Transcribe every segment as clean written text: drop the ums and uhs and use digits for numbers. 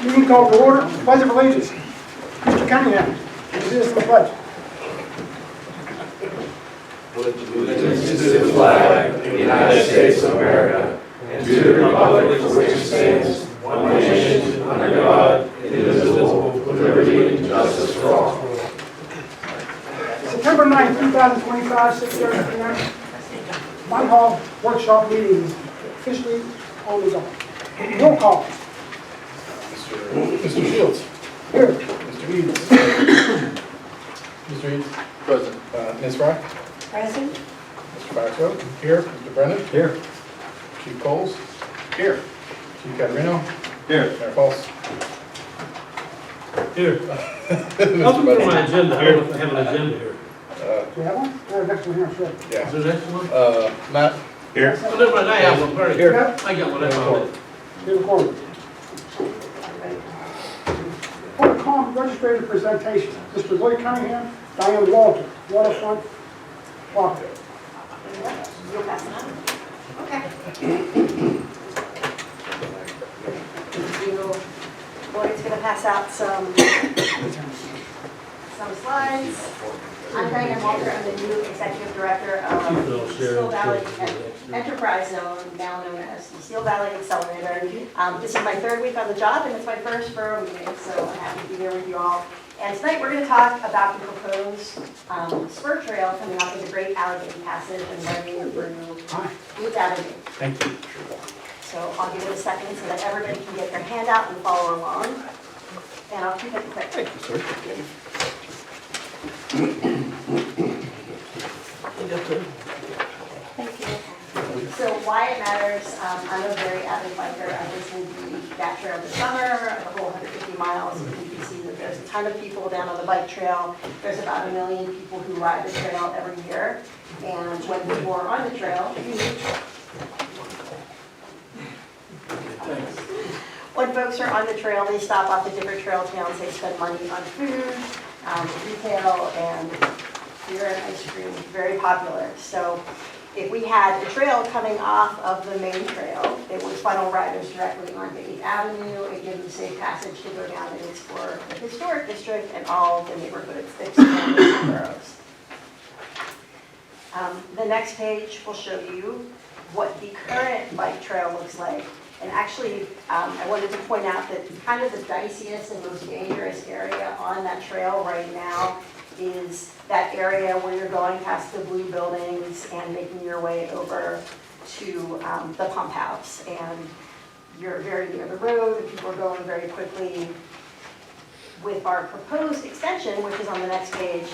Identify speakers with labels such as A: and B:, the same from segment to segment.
A: Meeting called to order. Pledge of allegiance. Mr. Cunningham, lead us in the pledge.
B: Allegiance to the flag of the United States of America and to the republic for which it stands, one nation, under God, indivisible, with liberty and justice for all.
A: September 9th, 2025, 6:30 p.m. Munhall workshop meeting is officially on the go. Roll call.
C: Mr. Shields.
A: Here.
C: Mr. Eads. Mr. Eads. Present. Ms. Fry.
D: Present.
C: Mr. Baxwell. Here. Mr. Brennan. Here. Chief Coles. Here. Chief Caterino. Here. Mayor Foss.
E: Here. I'll look at my agenda. I don't know if I have an agenda here.
A: Do you have one? Next one here, sure.
C: Yeah.
E: Is there next one?
C: Matt. Here.
E: Oh, never mind, I have one. Sorry.
C: Here.
E: I got one, I found it.
A: Be recorded. Public comment registered presentation. Mr. Lloyd Cunningham, Diane Walter, Waterfront, Walker.
D: You'll pass it on. Okay. Lloyd's going to pass out some slides. I'm Diane Walter. I'm the new executive director of the Steel Valley Enterprise Zone, now known as the Steel Valley Accelerator. This is my third week on the job, and it's my first borough meeting, so I'm happy to be here with you all. And tonight we're going to talk about the proposed spur trail coming off of the Great Allegheny Passage and running through 8th Avenue.
C: Thank you.
D: So I'll give it a second so that everybody can get their hand out and follow along. And I'll keep it quick.
C: Thank you, sir.
D: Thank you. So why it matters, I'm a very avid biker. I just will be that trail this summer, the whole 150 miles. And you can see that there's a ton of people down on the bike trail. There's about 1 million people who ride the trail every year. And when people are on the trail, when folks are on the trail, they stop off at different trail towns. They spend money on food, retail, and beer and ice cream. Very popular. So if we had the trail coming off of the main trail, it would funnel riders directly onto 8th Avenue. It gives them safe passage to go down and explore the historic district and all the neighborhoods that surround the boroughs. The next page will show you what the current bike trail looks like. And actually, I wanted to point out that kind of the diciest and most dangerous area on that trail right now is that area where you're going past the blue buildings and making your way over to the pump house. And you're very near the road, and people are going very quickly. With our proposed extension, which is on the next page,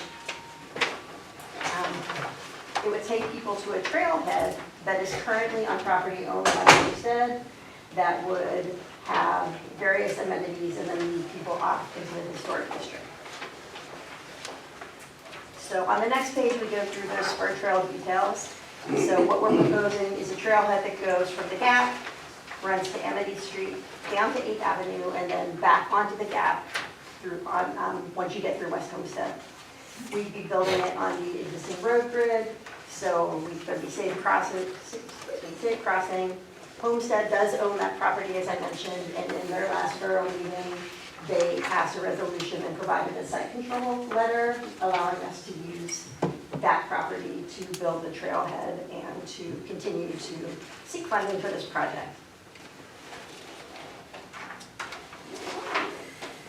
D: it would take people to a trailhead that is currently on property owned by Homestead that would have various amenities and then lead people off into the historic district. So on the next page, we go through those spur trail details. So what we're proposing is a trailhead that goes from the Gap, runs to Amity Street, down to 8th Avenue, and then back onto the Gap through once you get through West Homestead. We'd be building it on the existing road grid, so we'd be safe crossing. Homestead does own that property, as I mentioned, and in their last borough meeting, they passed a resolution and provided a site control letter allowing us to use that property to build the trailhead and to continue to seek funding for this project.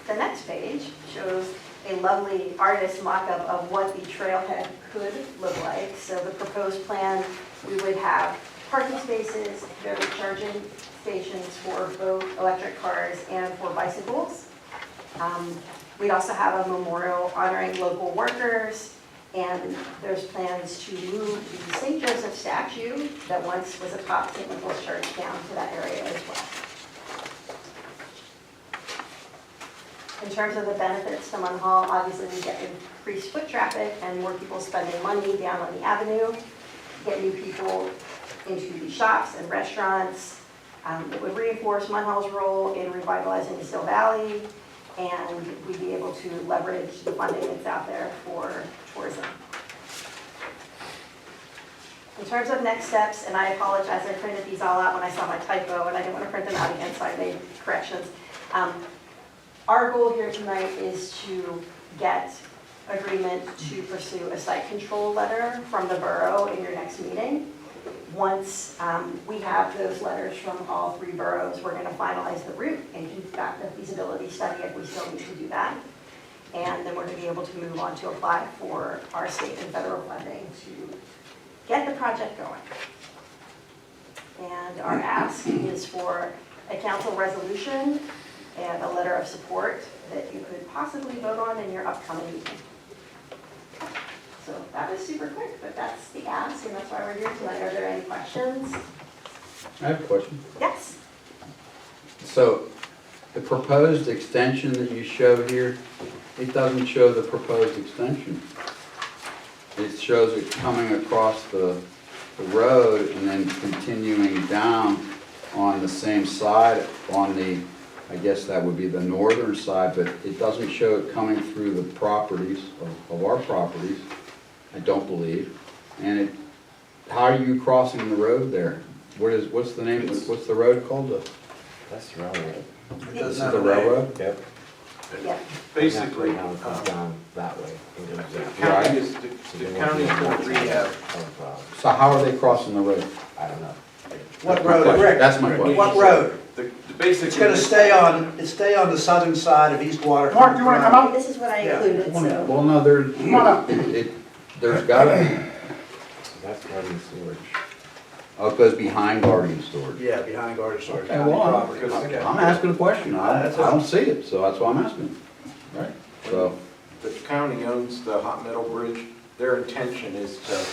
D: The next page shows a lovely artist mock-up of what the trailhead could look like. So the proposed plan, we would have parking spaces, there are charging stations for both electric cars and for bicycles. We'd also have a memorial honoring local workers, and there's plans to move the St. Joseph statue that once was atop St. Michael's Church down to that area as well. In terms of the benefits to Munhall, obviously we get increased foot traffic and more people spending money down on the avenue, get new people into the shops and restaurants. It would reinforce Munhall's role in revitalizing the Steel Valley, and we'd be able to leverage the funding that's out there for tourism. In terms of next steps, and I apologize, I printed these all out when I saw my typo, and I didn't want to print them out again, so I made corrections. Our goal here tonight is to get agreement to pursue a site control letter from the borough in your next meeting. Once we have those letters from all 3 boroughs, we're going to finalize the route and conduct the feasibility study if we still need to do that. And then we're going to be able to move on to apply for our state and federal funding to get the project going. And our ask is for a council resolution and a letter of support that you could possibly vote on in your upcoming meeting. So that was super quick, but that's the ask, and that's why we're here tonight. Are there any questions?
F: I have a question.
D: Yes?
F: So the proposed extension that you show here, it doesn't show the proposed extension. It shows it coming across the road and then continuing down on the same side on the, I guess that would be the northern side, but it doesn't show it coming through the properties of our properties, I don't believe. And it, how are you crossing the road there? What's the name, what's the road called?
G: That's the railroad.
F: This is the railroad?
G: Yep.
D: Yep.
B: Basically,
G: Now it comes down that way. and goes
B: the
G: that way.
B: county is, the county is going to rehab.
F: So how are they crossing the road?
G: I don't know.
H: What
F: That's my
H: road,
F: question.
H: Rick?
F: That's my question.
H: What road?
B: Basically.
H: It's gonna stay on the southern side of East Water.
A: Mark, do you want to come up?
D: This is what I
H: Yeah.
D: included, so.
F: Well, no, there's,
A: Come on up.
F: there's gotta be,
G: That's guardian storage.
F: oh, it goes behind Guardian Storage.
H: Yeah, behind Garden Storage.
F: Okay, well,
H: Property.
F: I'm asking a question, I don't see it, so that's why I'm asking. Right. So,
I: The county owns the Hot Meadow Bridge. Their intention is to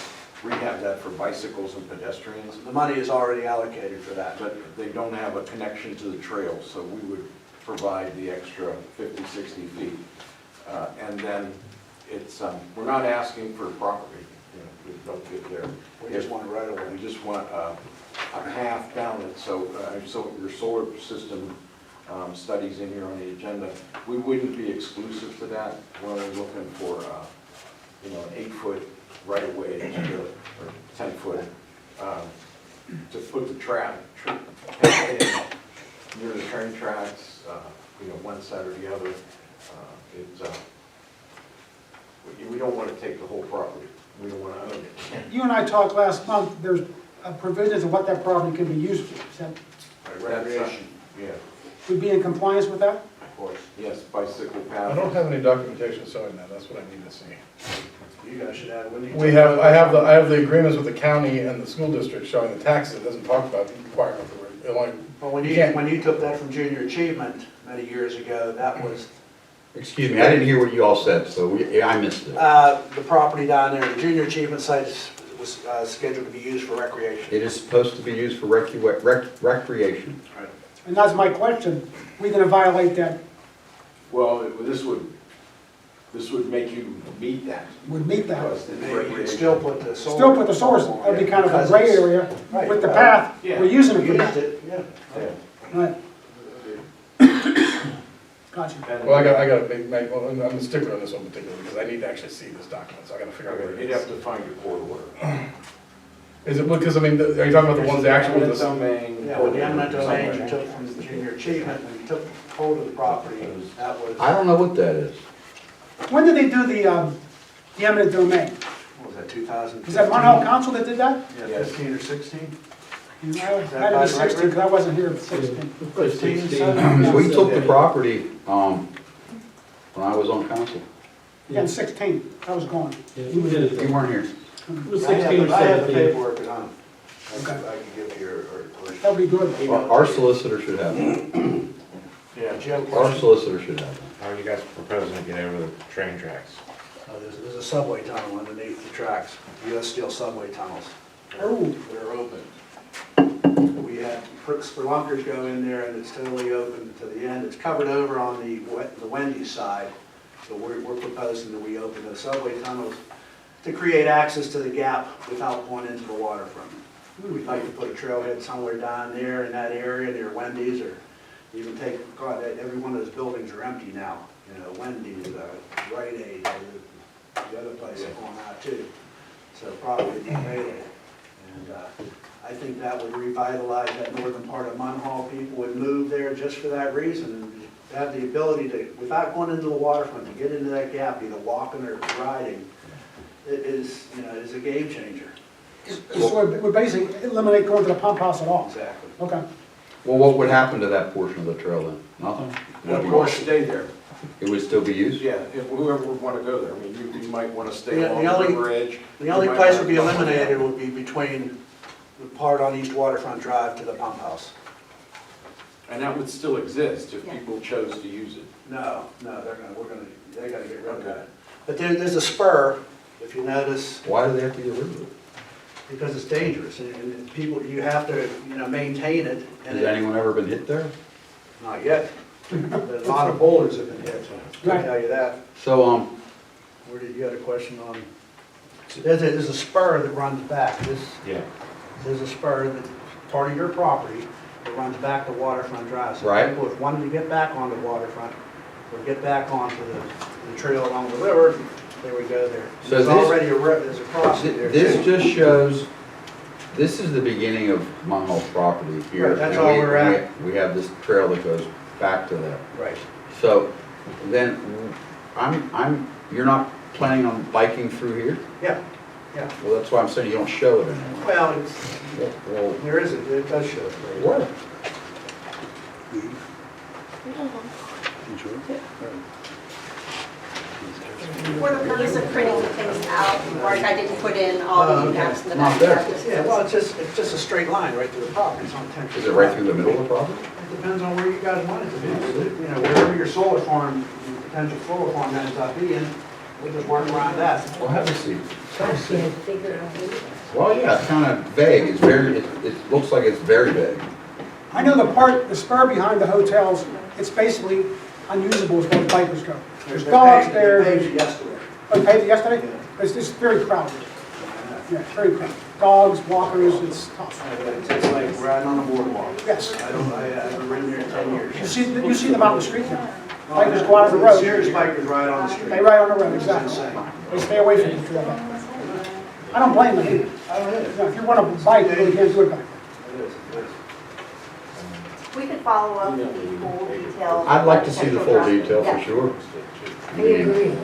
I: rehab that for bicycles and pedestrians,
H: The money is already allocated for that.
I: but they don't have a connection to the trail, so we would provide the extra 50, 60 feet. And then it's, we're not asking for property, we don't get there.
H: We just want it right away.
I: We just want a half down it, so your solar system studies in here on the agenda. We wouldn't be exclusive to that. We're only looking for, an 8-foot right of way or 10-foot to put the track near the train tracks, one side or the other. We don't want to take the whole property. We don't want to own it.
A: You and I talked last month, there's provisions of what that property can be used for. Is that,
I: Recreation. Yeah,
A: would be in compliance with that?
I: of course. Yes, bicycle path.
C: I don't have any documentation showing that, that's what I need to see.
H: You guys should have, when you.
C: I have the agreements with the county and the school district showing the taxes, it doesn't talk about the requirement for it. Like,
H: Well, when
C: can't-
H: you took that from junior achievement many years ago, that was,
F: excuse me, I didn't hear what you all said, so I missed it.
H: the property down there, the junior achievement site was scheduled to be used for recreation.
F: It is supposed to be used for recreation.
A: And that's my question. We're going to violate that,
I: Well, this would make you meet that.
A: would meet that.
I: Because it's
H: Maybe you could
I: recreation.
H: still put the solar.
A: Still put the source, that'd be kind of a
H: Because
A: gray
H: it's-
A: area
H: Right,
A: with the
H: well,
A: path.
I: yeah.
A: We're using it
H: We
A: for
H: used
A: that.
H: it, yeah.
I: Yeah.
A: Right. Gotcha.
I: And-
C: well, I got well, I'm a stickler on this one particularly, because I need to actually see this document, so I gotta figure out what
I: Okay,
C: it
I: You'd have
C: is.
I: to find your court order.
C: Is it, because, I mean, are you talking about the ones that actually,
I: Eminent domain.
H: Yeah, when the eminent domain you took from the junior achievement, when you took hold of the property, that was,
F: I don't know what that is.
A: When did they do the eminent domain?
H: what was that, 2015?
A: Was that Munhall Council that did that?
H: Yeah,
I: Yes.
H: 15 or 16?
A: It had to be 16, because I wasn't here at 16.
H: 15,
F: So we took the property, when I was on council.
A: Yeah, in 16, I was gone.
E: Yeah, we did
F: You
E: it.
F: weren't here.
E: It was
H: I
E: 16 or
H: have the
E: 17.
H: paperwork at home. I
A: Okay.
H: could give you or
A: That'd be good.
F: Our solicitor should have it.
H: Yeah, Jim.
F: Our solicitor should have it.
G: How are you guys proposing to get over the train tracks?
H: There's a subway tunnel underneath the tracks, US Steel subway tunnels.
A: Oh.
H: They're open. We had spelunkers go in there and it's totally open to the end. It's covered over on the Wendy's side. So we're proposing that we open the subway tunnels to create access to the gap without going into the waterfront. We'd like to put a trailhead somewhere down there in that area near Wendy's, or even take, God, every one of those buildings are empty now. Wendy's, Rite Aid, the other place are going out too. So probably be available. And I think that would revitalize that northern part of Munhall. People would move there just for that reason, and have the ability to, without going into the waterfront, to get into that gap, either walking or riding. It is, you know, is a game changer.
A: So it would basically eliminate going to the pump house at all?
H: Exactly.
A: Okay.
F: Well, what would happen to that portion of the trail then? Nothing?
I: Of course, stay there.
F: It would still be used?
I: Yeah, if whoever would want to go there. I mean, you might want to stay
H: The
I: along the
H: only-
I: river edge.
H: The only
I: You might
H: place
I: wanna
H: would be
I: come
H: eliminated
I: down.
H: would be between the part on East Waterfront Drive to the pump house.
I: And that would still exist if
D: Yeah.
I: people chose to use it.
H: No, they gotta get rid of that. But there's a spur, if you notice,
F: Why do they have to get rid of it?
H: because it's dangerous, and people, you have to, you know, maintain it, and
F: Has anyone ever been hit there?
H: not yet. But a lot of boulders have been hit, I can tell you that.
F: So,
H: Where did you have a question on? There's a spur that runs back,
G: Yeah.
H: there's a spur that's part of your property that runs back to Waterfront Drive. So
F: Right.
H: people, if wanted to get back on the waterfront, or get back onto the trail along the river, they would go there.
F: So
H: There's
F: this-
H: already there's a crossing there
F: this
H: too.
F: just shows, this is the beginning of Munhall's property here.
H: Right, that's
F: and
H: all we're at.
F: We have this trail that goes back to that.
H: Right.
F: So then, you're not planning on biking through here?
H: Yeah,
F: Well, that's why I'm saying you don't show it anymore.
H: well,
F: Well,
H: there is, it does show it.
F: what?
D: For the purpose of printing things out, Mark, I didn't put in all
H: Oh,
D: the
H: okay.
D: maps in the
F: Not
D: back.
F: there.
H: Yeah, well, it's just a straight line right through the property, it's not 10 feet.
F: Is it right through the middle of the property?
H: It depends on where you guys want it to be. You know, wherever your solar farm, your potential solar farm ends up being, we'll just work around that.
F: Well, have a seat. Well, yeah, it's kind of vague, it's very, it looks like it's very vague.
A: I know the spur behind the hotels, it's basically unusable as far as bikers go. There's dogs there.
H: They paved it yesterday.
A: Oh, you paved it yesterday? It's very crowded. Yeah, very crowded. Dogs, walkers, it's tough.
H: It's like riding on a boardwalk.
A: Yes.
H: I haven't ridden there in 10 years.
A: You see them out in the street now. Bikers go out on the road.
H: Serious bikers ride on the street.
A: They ride on the road,
H: It's
A: exactly.
H: insane.
A: They stay away from the trail. I don't blame them either.
H: I don't know.
A: Yeah, if you want to bike, you really can't do it back there.
H: It is, it is.
D: We could follow up with the full detail.
F: I'd like to see the full detail for
D: Yeah.
F: sure. I mean,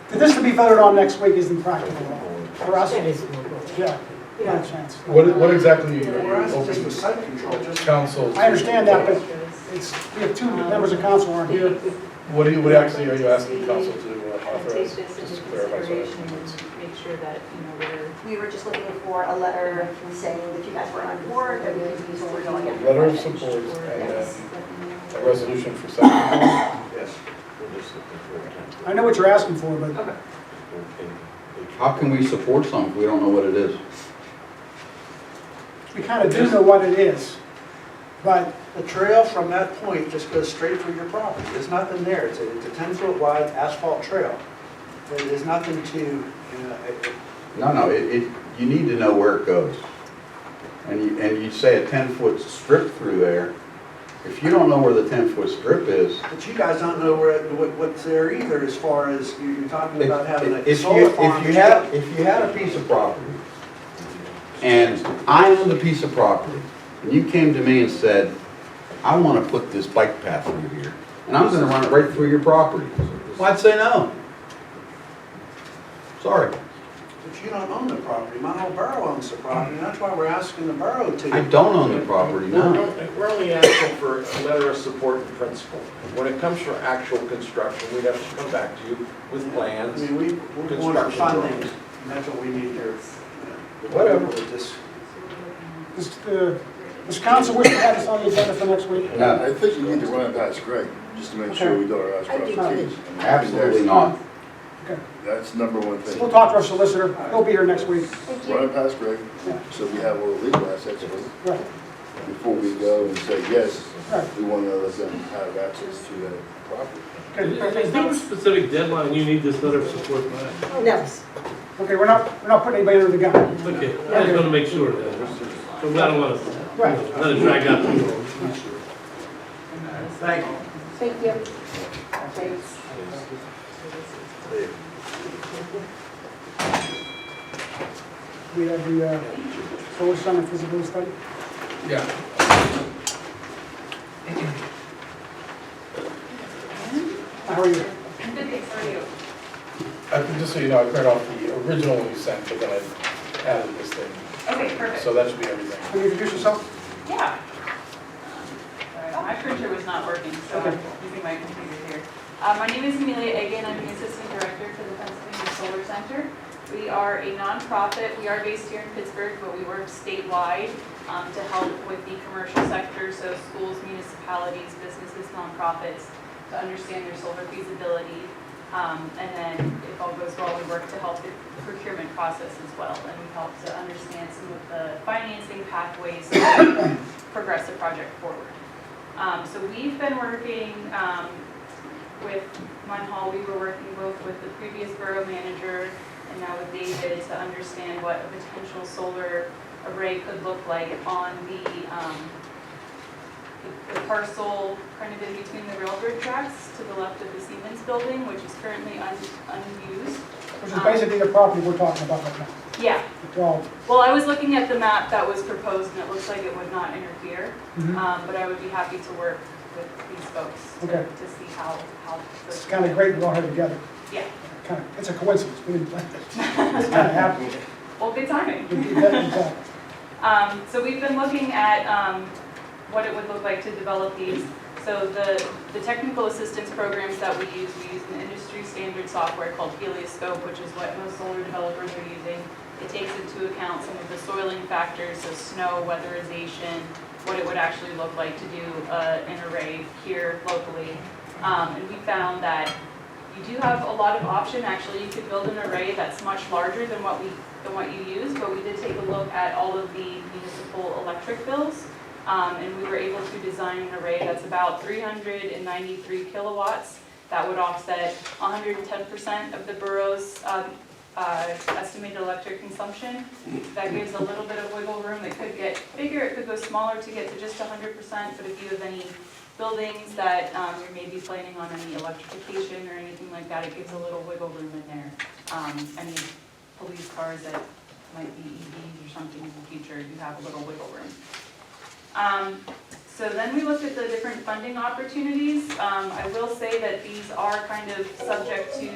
A: For this to be voted on next week isn't practical for us. Yeah, not a chance.
C: What exactly
H: We're
C: are
H: asking
C: you
H: just for
C: hoping
H: site control, just
C: council?
A: I understand that, but we have two members of council aren't here.
C: What actually are you asking council to
J: Take
C: authorize?
J: this
C: Just
J: into
C: to clarify
J: consideration
C: something.
J: and make sure that, we're.
D: We were just looking for a letter saying that you guys were on board, that we could use what we're going after.
C: Letter of support and then
J: Yes.
C: a resolution for second.
H: yes.
A: I know what you're asking for, but
F: how can we support something if we don't know what it is?
A: we kind of do know what it is. But
H: The trail from that point just goes straight through your property. There's nothing there. It's a 10-foot wide asphalt trail. There's nothing to, you know,
F: No, you need to know where it goes. And you say a 10-foot strip through there. If you don't know where the 10-foot strip is,
H: but you guys don't know what's there either as far as you're talking about having a
F: if
H: solar farm.
F: you had a piece of property, and I owned a piece of property, and you came to me and said, I want to put this bike path through here, and I'm going to run it right through your property. Well, I'd say no. Sorry.
H: But you don't own the property. Munhall Borough owns the property. That's why we're asking the borough to.
F: I don't own the property, no.
I: We're only asking for a letter of support in principle. When it comes for actual construction, we'd have to come back to you with
H: I
I: plans.
H: mean, we're going for
I: Construction
H: funding,
I: drawings.
H: and that's what we need here.
F: Whatever.
A: does council wish to have this on the agenda for next week?
F: No,
B: I think you need to run it past Greg, just to make sure we do our eyes crossed
D: I
B: T's.
F: absolutely not.
A: Okay.
B: That's number one thing.
A: We'll talk to our solicitor. He'll be here next week.
B: Run it past Greg,
A: Yeah.
B: so we have all the legal assets
A: Right,
B: before we go and say, yes,
A: right.
B: we want to let them have access to that property.
A: Okay,
E: Is there a specific deadline you need this letter of support by?
D: No.
A: okay, we're not putting anybody under the gun.
E: Okay, I just want to make sure that, so I don't want to,
A: Right.
E: let it drag out too long.
H: Thank you.
D: Thank you. Thanks.
A: We have the solar center feasibility study.
C: Yeah.
A: How are you?
J: Good, thanks, how are you?
C: Just so you know, I printed off the original one you sent, but then I added this thing.
J: Okay, perfect.
C: So that should be everything.
A: Can you introduce yourself?
J: Yeah. Sorry, my printer was not working, so
A: Okay.
J: I'm using my computer here. My name is Amelia Egan, I'm the Assistant Director for the Pennsylvania Solar Center. We are a nonprofit, we are based here in Pittsburgh, but we work statewide to help with the commercial sector, so schools, municipalities, businesses, nonprofits, to understand their solar feasibility. And then, if all goes well, we work to help the procurement process as well, and we help to understand some of the financing pathways to progress the project forward. So we've been working with Munhall. We were working both with the previous borough manager and now with David to understand what a potential solar array could look like on the parcel kind of in between the railroad tracks to the left of the Siemens building, which is currently unused.
A: Which is basically the property we're talking about right now.
J: Yeah,
A: It's all,
J: well, I was looking at the map that was proposed and it looks like it would not interfere,
A: Mhm.
J: but I would be happy to work with these folks
A: Okay.
J: to see how.
A: it's kind of great we're all here together.
J: Yeah,
A: Kind of, it's a coincidence, we didn't plan this. It's kind of happened.
J: well, good timing.
A: We did that exactly.
J: So we've been looking at what it would look like to develop these. So the technical assistance programs that we use an industry standard software called Helioscope, which is what most solar developers are using. It takes into account some of the soiling factors, so snow, weatherization, what it would actually look like to do an array here locally. And we found that you do have a lot of option. Actually, you could build an array that's much larger than what you use, but we did take a look at all of the municipal electric bills. And we were able to design an array that's about 393 kilowatts that would offset 110% of the borough's estimated electric consumption. That gives a little bit of wiggle room. It could get bigger, it could go smaller to get to just 100%, but if you have any buildings that you're maybe planning on any electrification or anything like that, it gives a little wiggle room in there. Any police cars that might be EVs or something in the future, you have a little wiggle room. So then we looked at the different funding opportunities. I will say that these are kind of subject to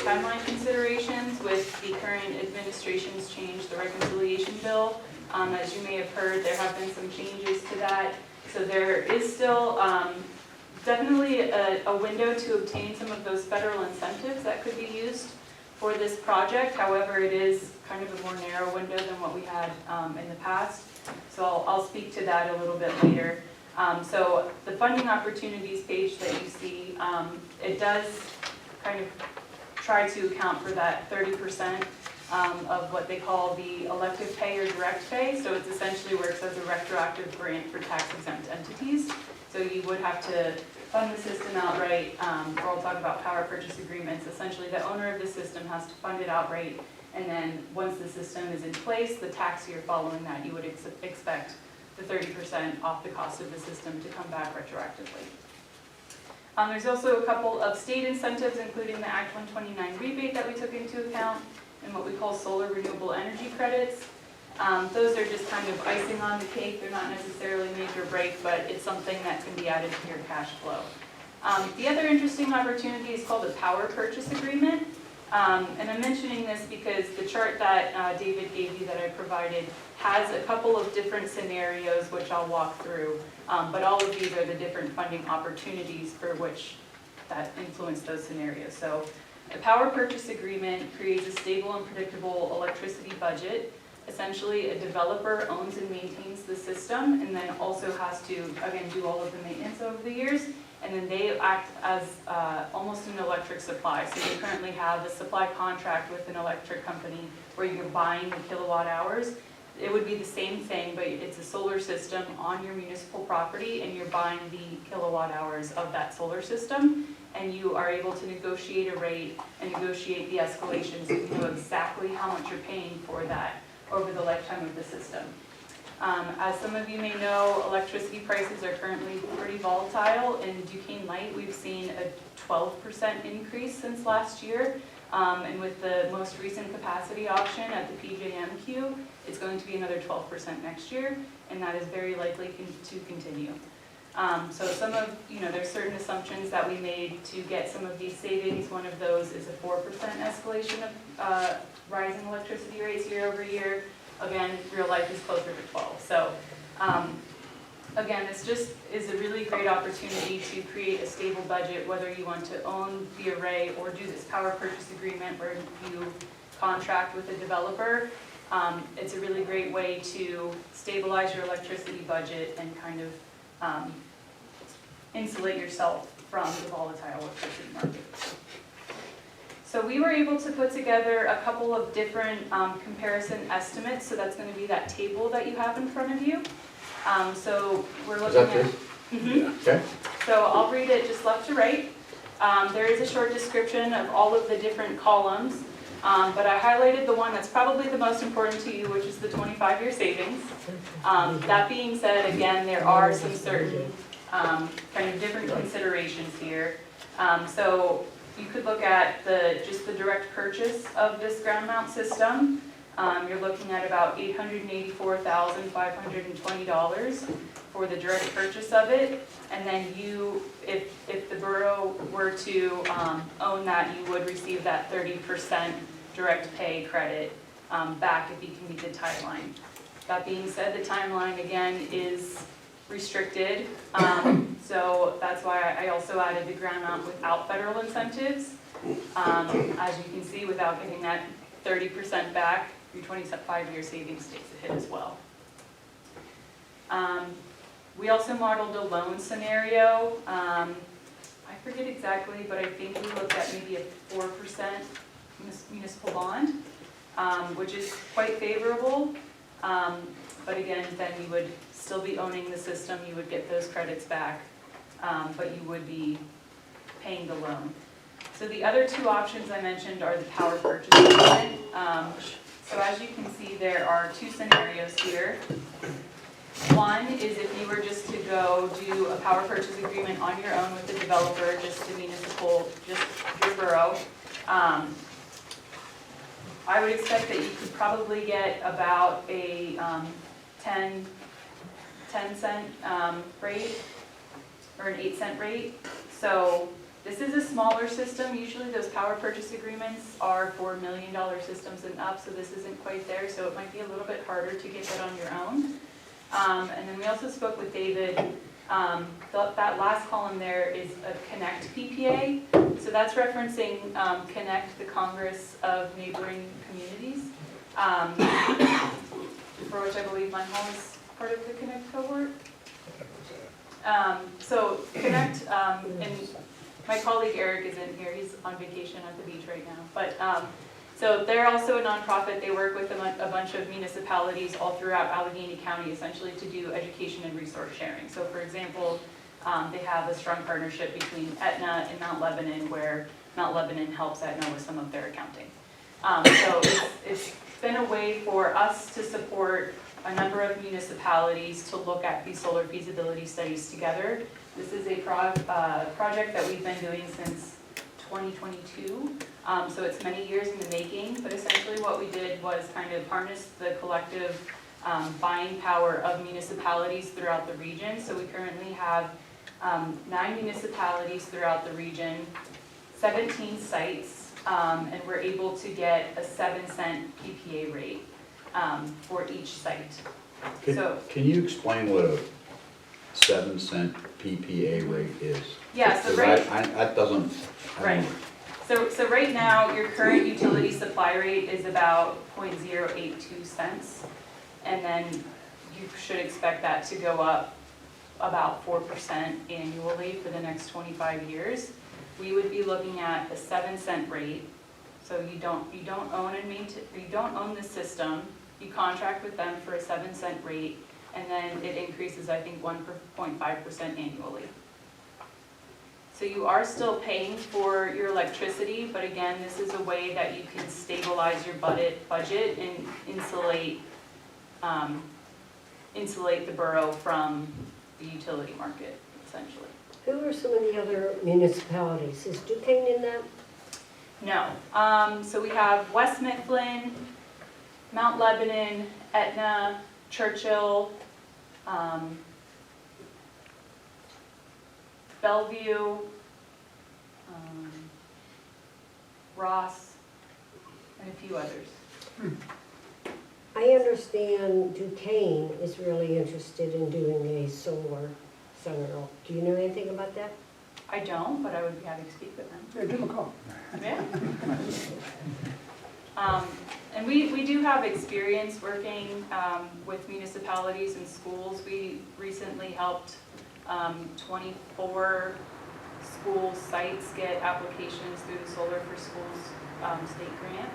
J: timeline considerations with the current administration's change, the reconciliation bill. As you may have heard, there have been some changes to that. So there is still definitely a window to obtain some of those federal incentives that could be used for this project. However, it is kind of a more narrow window than what we had in the past. So I'll speak to that a little bit later. So the funding opportunities page that you see, it does kind of try to account for that 30% of what they call the elective pay or direct pay. So it's essentially works as a retroactive grant for tax exempt entities. So you would have to fund the system outright, or I'll talk about power purchase agreements. Essentially, the owner of the system has to fund it outright, and then once the system is in place, the tax year following that, you would expect the 30% off the cost of the system to come back retroactively. There's also a couple of state incentives, including the Act 129 rebate that we took into account, and what we call solar renewable energy credits. Those are just kind of icing on the cake. They're not necessarily make or break, but it's something that can be added to your cash flow. The other interesting opportunity is called a power purchase agreement. And I'm mentioning this because the chart that David gave you that I provided has a couple of different scenarios which I'll walk through. But all of these are the different funding opportunities for which that influence those scenarios. So a power purchase agreement creates a stable and predictable electricity budget. Essentially, a developer owns and maintains the system and then also has to, again, do all of the maintenance over the years. And then they act as almost an electric supply. So you currently have a supply contract with an electric company where you're buying the kilowatt hours. It would be the same thing, but it's a solar system on your municipal property and you're buying the kilowatt hours of that solar system. And you are able to negotiate a rate and negotiate the escalation so you know exactly how much you're paying for that over the lifetime of the system. As some of you may know, electricity prices are currently pretty volatile. In Duquesne Light, we've seen a 12% increase since last year. And with the most recent capacity auction at the PJMQ, it's going to be another 12% next year, and that is very likely to continue. So some of, there's certain assumptions that we made to get some of these savings. One of those is a 4% escalation of rising electricity rates year over year. Again, real life is closer to 12. So again, this just is a really great opportunity to create a stable budget, whether you want to own the array or do this power purchase agreement where you contract with a developer. It's a really great way to stabilize your electricity budget and kind of insulate yourself from the volatile electricity market. So we were able to put together a couple of different comparison estimates. So that's going to be that table that you have in front of you. So we're looking at.
F: Is that this? Okay.
J: So I'll read it just left to right. There is a short description of all of the different columns, but I highlighted the one that's probably the most important to you, which is the 25-year savings. That being said, again, there are some certain kind of different considerations here. So you could look at just the direct purchase of this ground mount system. You're looking at about $884,520 for the direct purchase of it. And then if the borough were to own that, you would receive that 30% direct pay credit back if you can meet the timeline. That being said, the timeline again is restricted. So that's why I also added the ground mount without federal incentives. As you can see, without getting that 30% back, your 25-year savings takes a hit as well. We also modeled a loan scenario. I forget exactly, but I think we looked at maybe a 4% municipal bond, which is quite favorable. But again, then you would still be owning the system, you would get those credits back, but you would be paying the loan. So the other two options I mentioned are the power purchase agreement. So as you can see, there are two scenarios here. One is if you were just to go do a power purchase agreement on your own with the developer, just the municipal, just your borough. I would expect that you could probably get about a 10 cent rate or an 8 cent rate. So this is a smaller system. Usually those power purchase agreements are for $1 million systems and up, so this isn't quite there, so it might be a little bit harder to get that on your own. And then we also spoke with David. That last column there is a Connect PPA. So that's referencing Connect, the Congress of Neighboring Communities, for which I believe Munhall is part of the Connect cohort. So Connect, and my colleague Eric is in here. He's on vacation at the beach right now. But so they're also a nonprofit. They work with a bunch of municipalities all throughout Allegheny County, essentially to do education and resource sharing. So for example, they have a strong partnership between Aetna and Mount Lebanon, where Mount Lebanon helps Aetna with some of their accounting. So it's been a way for us to support a number of municipalities to look at these solar feasibility studies together. This is a project that we've been doing since 2022. So it's many years in the making, but essentially what we did was kind of harness the collective buying power of municipalities throughout the region. So we currently have 9 municipalities throughout the region, 17 sites, and we're able to get a 7-cent PPA rate for each site.
F: Can you explain what a 7-cent PPA rate is?
J: Yeah, so
F: that doesn't.
J: Right. So right now, your current utility supply rate is about 0.082 cents, and then you should expect that to go up about 4% annually for the next 25 years. We would be looking at a 7-cent rate. So you don't own and maintain, you don't own the system. You contract with them for a 7-cent rate, and then it increases, I think, 1.5% annually. So you are still paying for your electricity, but again, this is a way that you can stabilize your budget and insulate the borough from the utility market, essentially.
K: Who are some of the other municipalities? Is Duquesne in that?
J: No. So we have West Mifflin, Mount Lebanon, Etna, Churchill, Bellevue, Ross, and a few others.
K: I understand Duquesne is really interested in doing a solar center. Do you know anything about that?
J: I don't, but I would be happy to speak with them.
A: Yeah, give them a call.
J: Yeah. And we do have experience working with municipalities and schools. We recently helped 24 school sites get applications through the Solar for Schools state grant.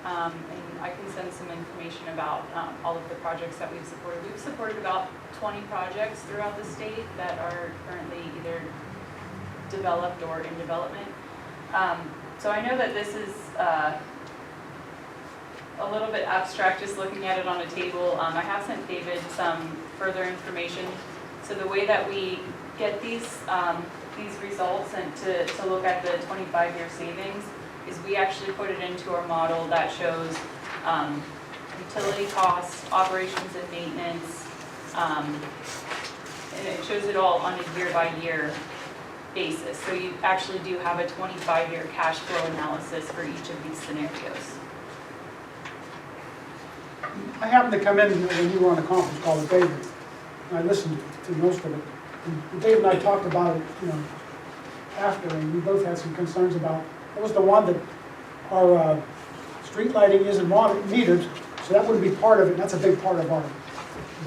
J: And I can send some information about all of the projects that we've supported. We've supported about 20 projects throughout the state that are currently either developed or in development. So I know that this is a little bit abstract just looking at it on a table. I have sent David some further information. So the way that we get these results and to look at the 25-year savings is we actually put it into our model that shows utility costs, operations and maintenance, and it shows it all on a year-by-year basis. So you actually do have a 25-year cash flow analysis for each of these scenarios.
A: I happened to come in when you were on a conference call with David, and I listened to most of it. And David and I talked about it, after, and we both had some concerns about, it was the one that our street lighting isn't metered, so that wouldn't be part of it, and that's a big part of our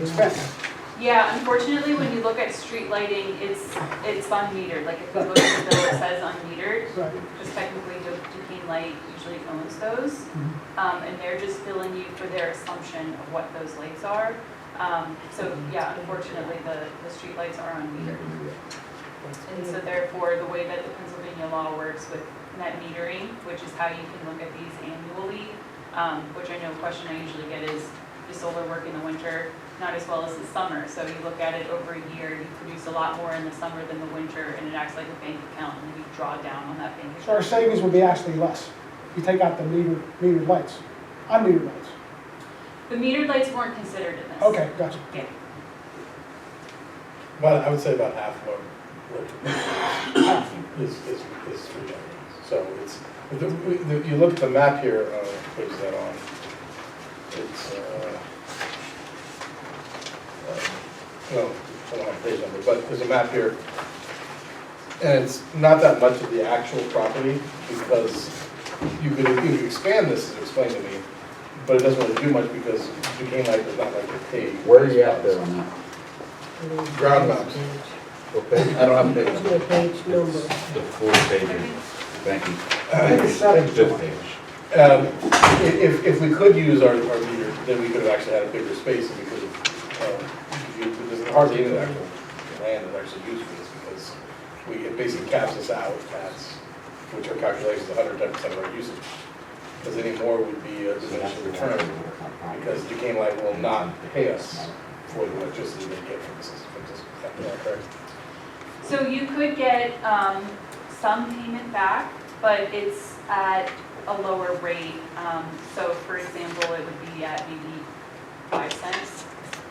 A: expense.
J: Yeah, unfortunately, when you look at street lighting, it's unmetered. Like if you look at the bill, it says unmetered.
A: Right.
J: Just technically, Duquesne Light usually owns those, and they're just billing you for their assumption of what those lights are. So yeah, unfortunately, the street lights are unmetered. And so therefore, the way that the Pennsylvania law works with net metering, which is how you can look at these annually, which I know a question I usually get is, does solar work in the winter? Not as well as the summer. So you look at it over a year, you produce a lot more in the summer than the winter, and it acts like a bank account, and you draw down on that bank account.
A: So our savings would be actually less. You take out the metered lights, unmetered lights.
J: The metered lights weren't considered in this.
A: Okay, gotcha.
J: Yeah.
C: But I would say about half of them is street lighting. So it's, you look at the map here, page that on, it's, no, I don't have a page number, but there's a map here. And it's not that much of the actual property, because you could expand this as explained to me, but it doesn't really do much because Duquesne Light does not like to pay.
F: Where are you at there on that?
C: Ground maps.
F: Okay.
C: I don't have a
K: There's
C: page.
K: no page number.
G: The full page.
F: Thank you.
A: I think it's seven.
G: Fifth page.
C: If we could use our meter, then we could have actually had a bigger space, and we could have, there's hardly any actual land that's actually used for this, because it basically caps us out at, which our calculations 110% of our usage. Because any more would be a diminishing return, because Duquesne Light will not pay us for the electricity they get from the system. Is that correct?
J: So you could get some payment back, but it's at a lower rate. So for example, it would be at maybe 5 cents.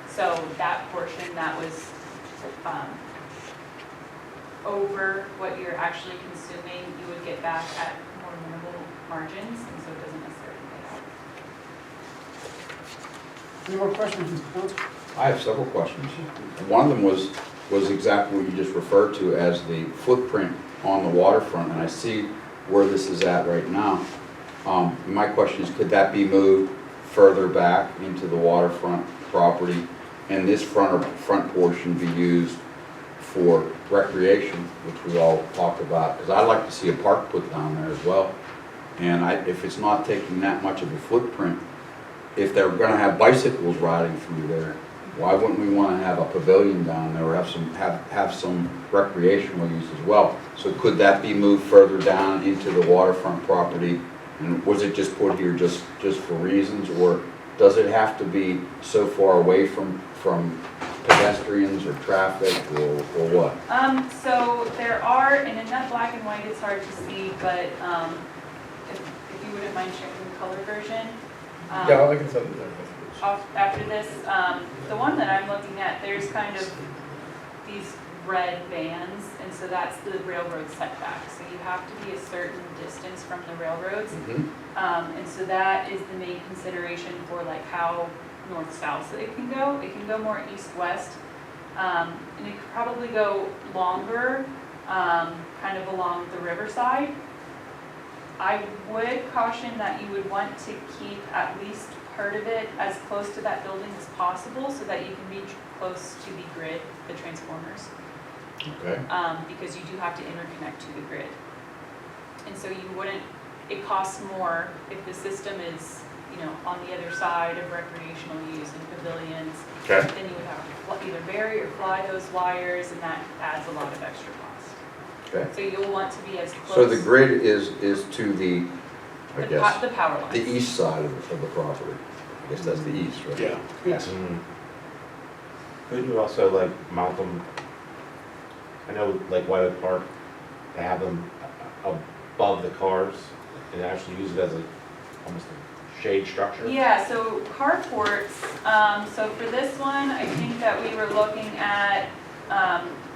J: So that portion that was over what you're actually consuming, you would get back at more minimal margins, and so it doesn't necessarily pay out.
A: Any more questions, Mr. Council?
F: I have several questions. One of them was exactly what you just referred to as the footprint on the waterfront, and I see where this is at right now. My question is, could that be moved further back into the waterfront property, and this front portion be used for recreation, which we all talked about? Because I'd like to see a park put down there as well. And if it's not taking that much of a footprint, if they're going to have bicycles riding through there, why wouldn't we want to have a pavilion down there, or have some recreational use as well? So could that be moved further down into the waterfront property? And was it just put here just for reasons, or does it have to be so far away from pedestrians or traffic, or what?
J: So there are, and in that black and white it's hard to see, but you wouldn't mind sharing the color version.
C: Yeah, I can send it there.
J: After this, the one that I'm looking at, there's kind of these red bands, and so that's the railroad setback. So you have to be a certain distance from the railroads. And so that is the main consideration for like how north-south it can go. It can go more east-west, and it could probably go longer, kind of along the riverside. I would caution that you would want to keep at least part of it as close to that building as possible so that you can be close to the grid, the transformers.
F: Okay.
J: Because you do have to interconnect to the grid. And so you wouldn't, it costs more if the system is, you know, on the other side of recreational use and pavilions.
F: Okay.
J: Then you would have to either bury or fly those wires, and that adds a lot of extra cost.
F: Okay.
J: So you'll want to be as close.
F: So the grid is to the, I
J: the
F: guess,
J: the power lines.
F: the east side of the property. I guess that's the east, right?
C: Yeah.
A: Yes.
G: Could you also like mount them, I know like Whitewood Park, they have them above the cars and actually use it as a, almost a shade structure?
J: Yeah, so carports, so for this one, I think that we were looking at,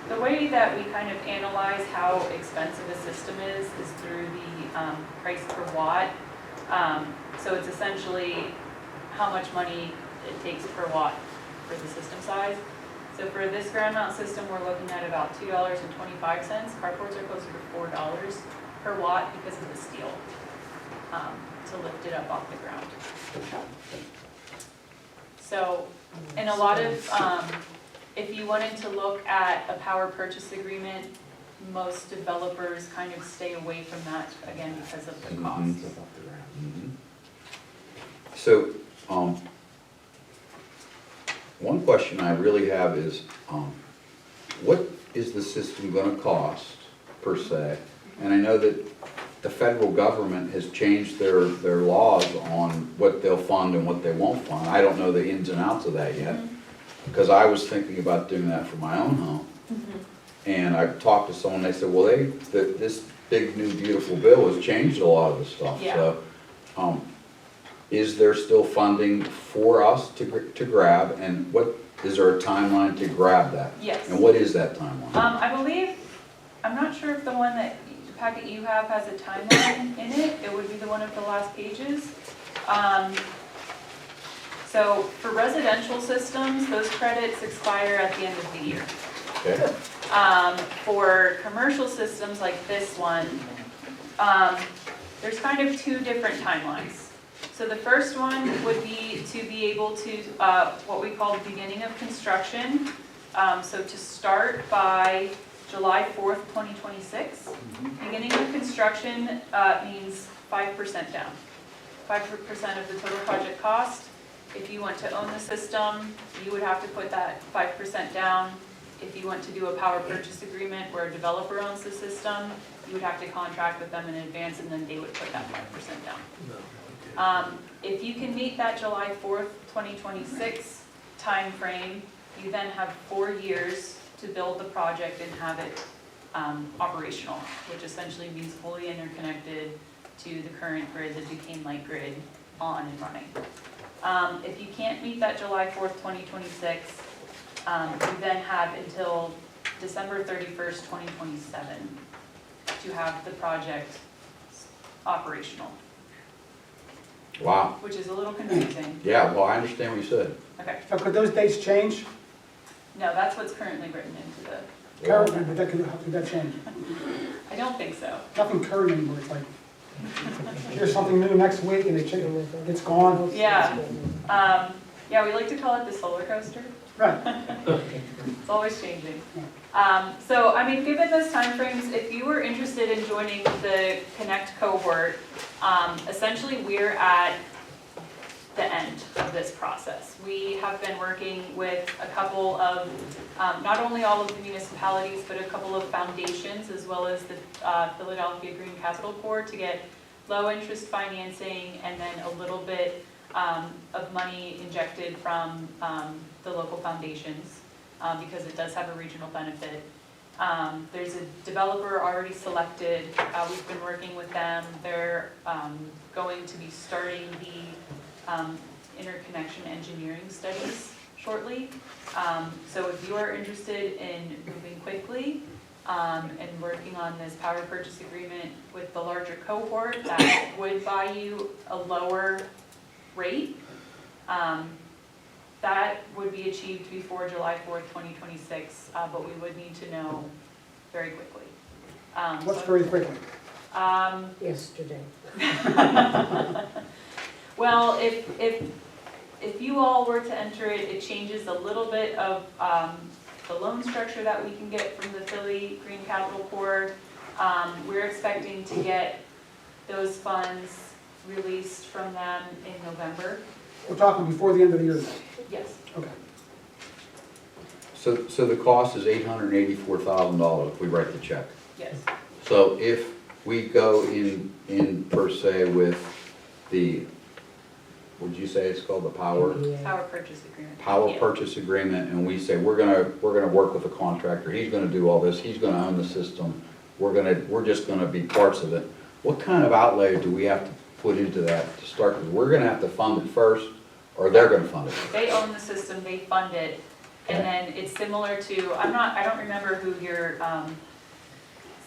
J: the way that we kind of analyze how expensive a system is through the price per watt. So it's essentially how much money it takes per watt for the system size. So for this ground mount system, we're looking at about $2.25. Carports are closer to $4 per watt because of the steel, to lift it up off the ground. So, and a lot of, if you wanted to look at a power purchase agreement, most developers kind of stay away from that, again, because of the cost.
F: Mhm. So, one question I really have is, what is the system gonna cost, per se? And I know that the federal government has changed their laws on what they'll fund and what they won't fund. I don't know the ins and outs of that yet, because I was thinking about doing that for my own home. And I talked to someone, they said, well, this big new beautiful bill has changed a lot of the stuff.
J: Yeah.
F: So, is there still funding for us to grab, and what, is there a timeline to grab that?
J: Yes.
F: And what is that timeline?
J: I believe, I'm not sure if the one that, the packet you have has a timeline in it. It would be the one of the last pages. So for residential systems, those credits expire at the end of the year.
F: Okay.
J: For commercial systems like this one, there's kind of two different timelines. So the first one would be to be able to, what we call the beginning of construction. So to start by July 4th, 2026. Beginning of construction means 5% down. 5% of the total project cost. If you want to own the system, you would have to put that 5% down. If you want to do a power purchase agreement where a developer owns the system, you would have to contract with them in advance, and then they would put that 5% down. If you can meet that July 4th, 2026 timeframe, you then have 4 years to build the project and have it operational, which essentially means fully interconnected to the current grid, the Duquesne Light grid, on and running. If you can't meet that July 4th, 2026, you then have until December 31st, 2027 to have the project operational.
F: Wow.
J: Which is a little confusing.
F: Yeah, well, I understand what you said.
J: Okay,
A: Now, could those dates change?
J: no, that's what's currently written into the,
A: Currently, but how could that change?
J: I don't think so.
A: Nothing current anymore, it's like, here's something new next week and it's gone.
J: Yeah, yeah, we like to call it the solar coaster.
A: Right.
J: It's always changing. So, I mean, given those timeframes, if you were interested in joining the Connect cohort, essentially we're at the end of this process. We have been working with a couple of, not only all of the municipalities, but a couple of foundations, as well as the Philadelphia Green Capital Corps, to get low interest financing and then a little bit of money injected from the local foundations, because it does have a regional benefit. There's a developer already selected. We've been working with them. They're going to be starting the interconnection engineering studies shortly. So if you are interested in moving quickly and working on this power purchase agreement with the larger cohort, that would buy you a lower rate. That would be achieved before July 4th, 2026, but we would need to know very quickly.
A: What's very quickly?
K: Yesterday.
J: Well, if you all were to enter it, it changes a little bit of the loan structure that we can get from the Philly Green Capital Corps. We're expecting to get those funds released from them in November.
A: We're talking before the end of the year then?
J: Yes.
A: Okay.
F: So the cost is $884,000 if we write the check.
J: Yes.
F: So if we go in per se with the, would you say it's called the power?
K: Yeah.
J: Power purchase agreement.
F: Power
J: Yeah.
F: purchase agreement, and we say, we're gonna work with the contractor, he's gonna do all this, he's gonna own the system, we're just gonna be parts of it. What kind of outlay do we have to put into that to start with? We're gonna have to fund it first, or they're gonna fund it?
J: They own the system, they fund it, and then it's similar to, I don't remember who your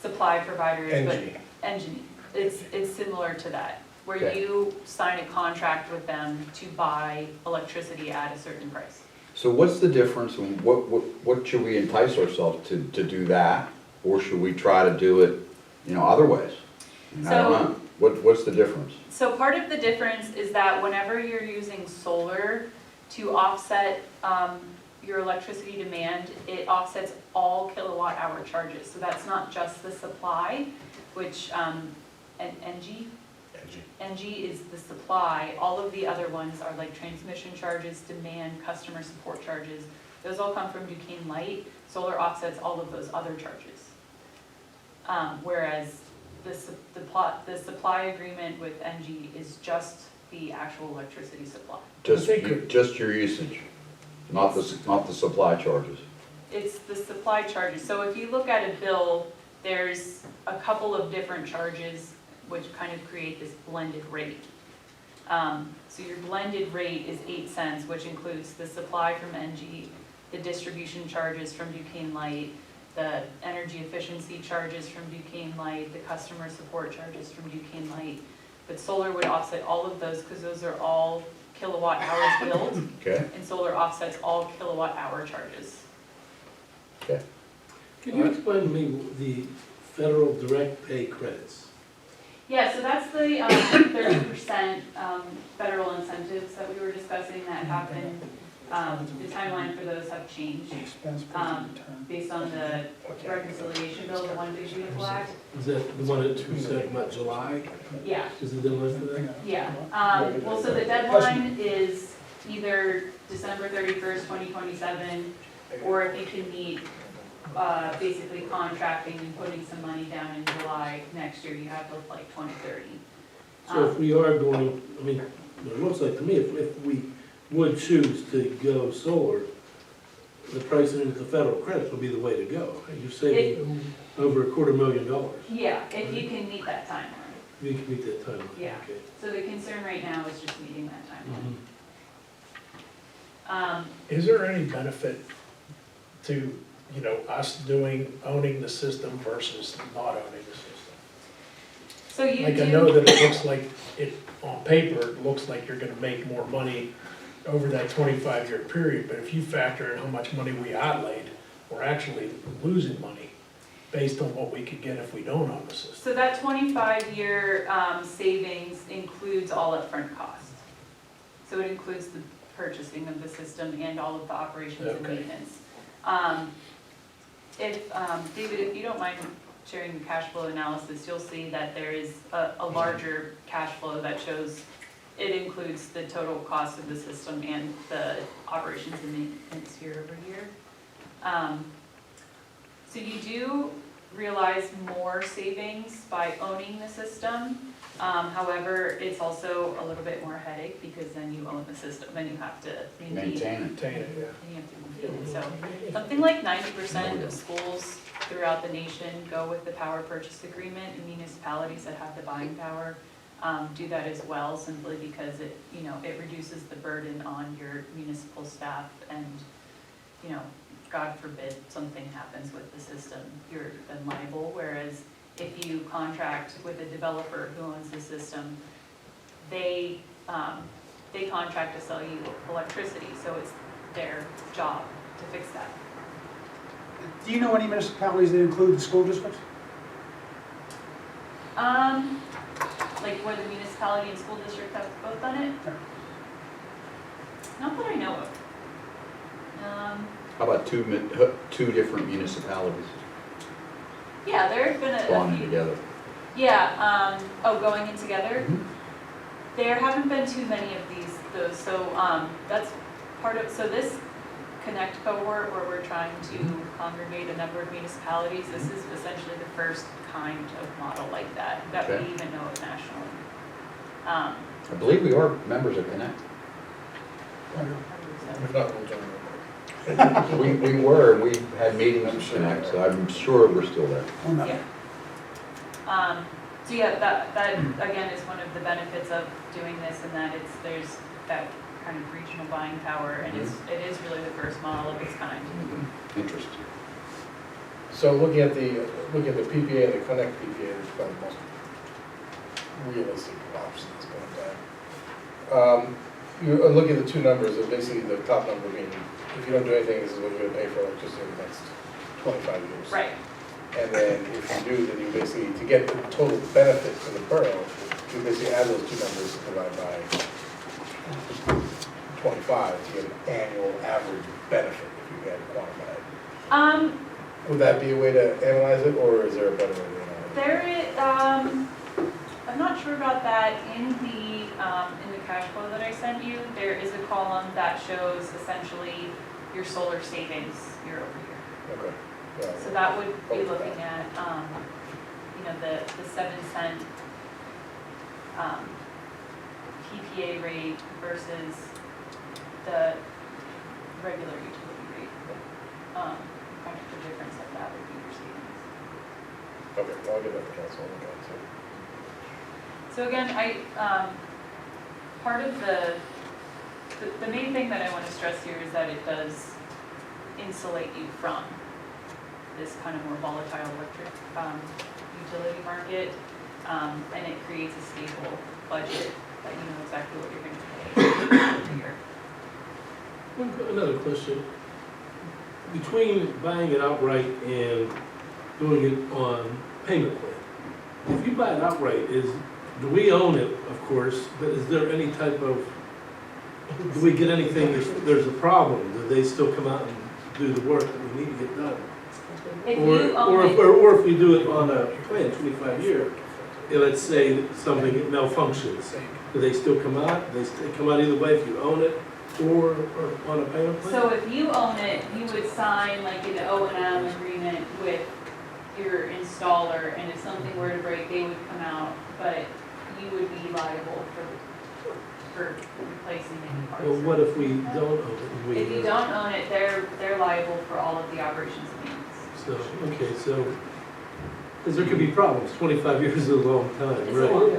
J: supply provider is, but Engie. It's similar to that, where
F: Okay.
J: you sign a contract with them to buy electricity at a certain price.
F: So what's the difference, and what should we entice ourselves to do that? Or should we try to do it, other ways? I don't know. What's the difference?
J: So part of the difference is that whenever you're using solar to offset your electricity demand, it offsets all kilowatt hour charges. So that's not just the supply, which Engie is the supply. All of the other ones are like transmission charges, demand, customer support charges. Those all come from Duquesne Light. Solar offsets all of those other charges. Whereas the supply agreement with Engie is just the actual electricity supply.
F: Just your usage, not the supply charges.
J: It's the supply charges. So if you look at a bill, there's a couple of different charges which kind of create this blended rate. So your blended rate is 8 cents, which includes the supply from Engie, the distribution charges from Duquesne Light, the energy efficiency charges from Duquesne Light, the customer support charges from Duquesne Light. But solar would offset all of those because those are all kilowatt hours billed,
F: Okay,
J: and solar offsets all kilowatt hour charges.
F: okay.
E: Can you explain to me the federal direct pay credits?
J: Yeah, so that's the 30% federal incentives that we were discussing that happen. The timeline for those have changed
A: Expense per
J: Um,
A: return.
J: based on the reconciliation bill, the one big beautiful act.
E: Is that the one that we said about July?
J: Yeah,
E: Is it the deadline for that?
J: yeah. Well, so the deadline is either December 31st, 2027, or if you can meet basically contracting and putting some money down in July next year, you have till like 2030.
E: So if we are going, it looks like to me, if we would choose to go solar, the pricing into the federal credits would be the way to go. You're saving over $250,000.
J: Yeah, if you can meet that timeline.
E: We can meet that timeline.
J: Yeah.
E: Okay.
J: So the concern right now is just meeting that timeline.
E: Mhm.
L: Is there any benefit to, us owning the system versus not owning the system?
J: So you
L: Like,
J: do.
L: I know that it looks like, on paper, it looks like you're gonna make more money over that 25-year period, but if you factor in how much money we outlaid, we're actually losing money based on what we could get if we don't own the system.
J: So that 25-year savings includes all upfront costs. So it includes the purchasing of the system and all of the operations and
L: Okay.
J: maintenance. David, if you don't mind sharing the cash flow analysis, you'll see that there is a larger cash flow that shows it includes the total cost of the system and the operations and maintenance year over year. So you do realize more savings by owning the system. However, it's also a little bit more headache because then you own the system and you have to maintain it.
F: Maintain it.
L: Maintain it, yeah.
J: And you have to maintain it. So something like 90% of schools throughout throughout the nation go with the power purchase agreement, and municipalities that have the buying power do that as well, simply because it, you know, it reduces the burden on your municipal staff, and, you know, God forbid something happens with the system, you're then liable. Whereas if you contract with a developer who owns the system, they contract to sell you electricity, so it's their job to fix that.
A: Do you know any municipalities that include the school districts?
J: Like where the municipality and school district have both done it? Not that I know of.
F: How about two different municipalities
J: Yeah, there have been a
F: bonding
J: few.
F: together?
J: Yeah, going in together.
F: Mhm.
J: There haven't been too many of those, so, that's part of, so this Connect cohort where we're trying to congregate a number of municipalities, this is essentially the first kind of model like that we
F: Okay.
J: even know of nationally.
F: I believe we are members of Connect.
C: If not, we'll join them.
F: We were, and we had meetings with Connect, so I'm sure we're still there.
A: Or not?
J: Yeah. So yeah, that again is one of the benefits of doing this, in that there's that kind of regional buying power, and it is really the first model of its kind.
F: Interesting.
C: So looking at the PPA and the Connect PPA, there's probably the most realistic option at this point in time. You're looking at the two numbers, basically the top number being, if you don't do anything, this is what you're gonna pay for electricity in the next 25 years.
J: Right.
C: And then if you do, then you basically, to get the total benefit to the borough, you basically add those two numbers and divide by 25 to get an annual average benefit if you had quantified. Would that be a way to analyze it, or is there a better way to analyze it?
J: There is, I'm not sure about that. In the cash flow that I sent you, there is a column that shows essentially your solar savings year over year.
C: Okay. Yeah.
J: So that would be looking at, you know, the 7-cent PPA rate versus the regular utility rate. Kind of the difference of that would be your savings.
C: Okay, well, I'll get that to council.
J: So again, part of the main thing that I want to stress here is that it does insulate you from this kind of more volatile electric utility market, and it creates a stable budget that you know exactly what you're going to pay every year.
E: Another question. Between buying it outright and doing it on payment plan, if you buy it outright, do we own it, of course, but is there any type of, do we get anything if there's a problem? Do they still come out and do the work that we need to get done?
J: If you own it,
E: Or if we do it on a plan, 25-year, let's say something malfunctions, do they still come out? They come out either way if you own it or on a payment plan?
J: so if you own it, you would sign like an O&M agreement with your installer, and if something were to break, they would come out, but you would be liable for replacing any parts.
E: Well, what if we don't own it?
J: If you don't own it, they're liable for all of the operations and maintenance.
E: So, okay, so, because there could be problems, 25 years is a long time,
J: It's a
E: right?
J: long-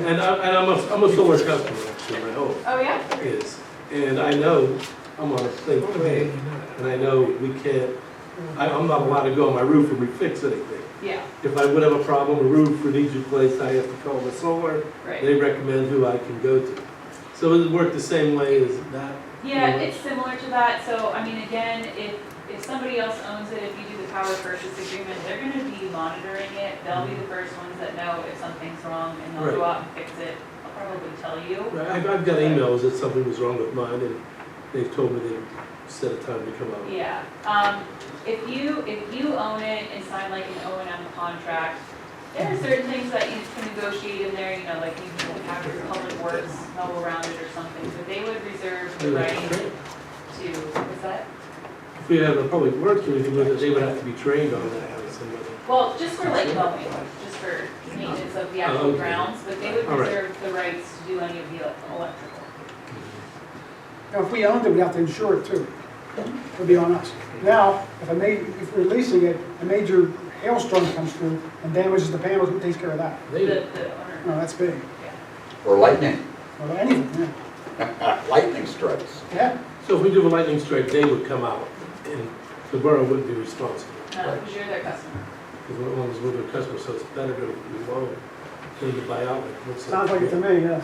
E: And I'm a solar customer, actually, my home
J: Oh, yeah?
E: is. And I know I'm on a state plan, and I know we can't, I'm not allowed to go on my roof and refix anything.
J: Yeah,
E: If I would have a problem, a roof or needs replaced, I have to call the solar,
J: right.
E: they recommend who I can go to. So does it work the same way as that?
J: Yeah, it's similar to that, so, I mean, again, if somebody else owns it, if you do the power purchase agreement, they're gonna be monitoring it, they'll be the first ones that know if something's wrong, and they'll go
E: Right.
J: out and fix it, I'll probably tell you.
E: Right, I've got emails that something was wrong with mine, and they've told me they'd set a time to come out.
J: Yeah, if you own it and sign like an O&M contract, there are certain things that you can negotiate in there, you know, like you can have your public works mow around it or something, but they would reserve the right to, what's that?
E: If we have a public works or anything with it, they would have to be trained on that, or somebody.
J: Well, just for like mowing, just for maintenance of the actual
E: okay.
J: grounds, but they would
E: All right.
J: reserve the rights to do any of the electrical.
A: Now, if we owned it, we have to insure it too. would be on us. Now, if we're leasing it, a major hailstorm comes through and damages the panels, who takes care of that?
J: The owner.
A: No, that's big.
F: Or lightning,
A: Or anything,
F: lightning strikes.
A: yeah.
E: So if we do a lightning strike, they would come out, and the borough wouldn't be responsible.
J: No, because you're their customer.
E: Because we're always with the customer, so it's better to, we want to buy out. Like, what's
A: Sounds like it to me, yes.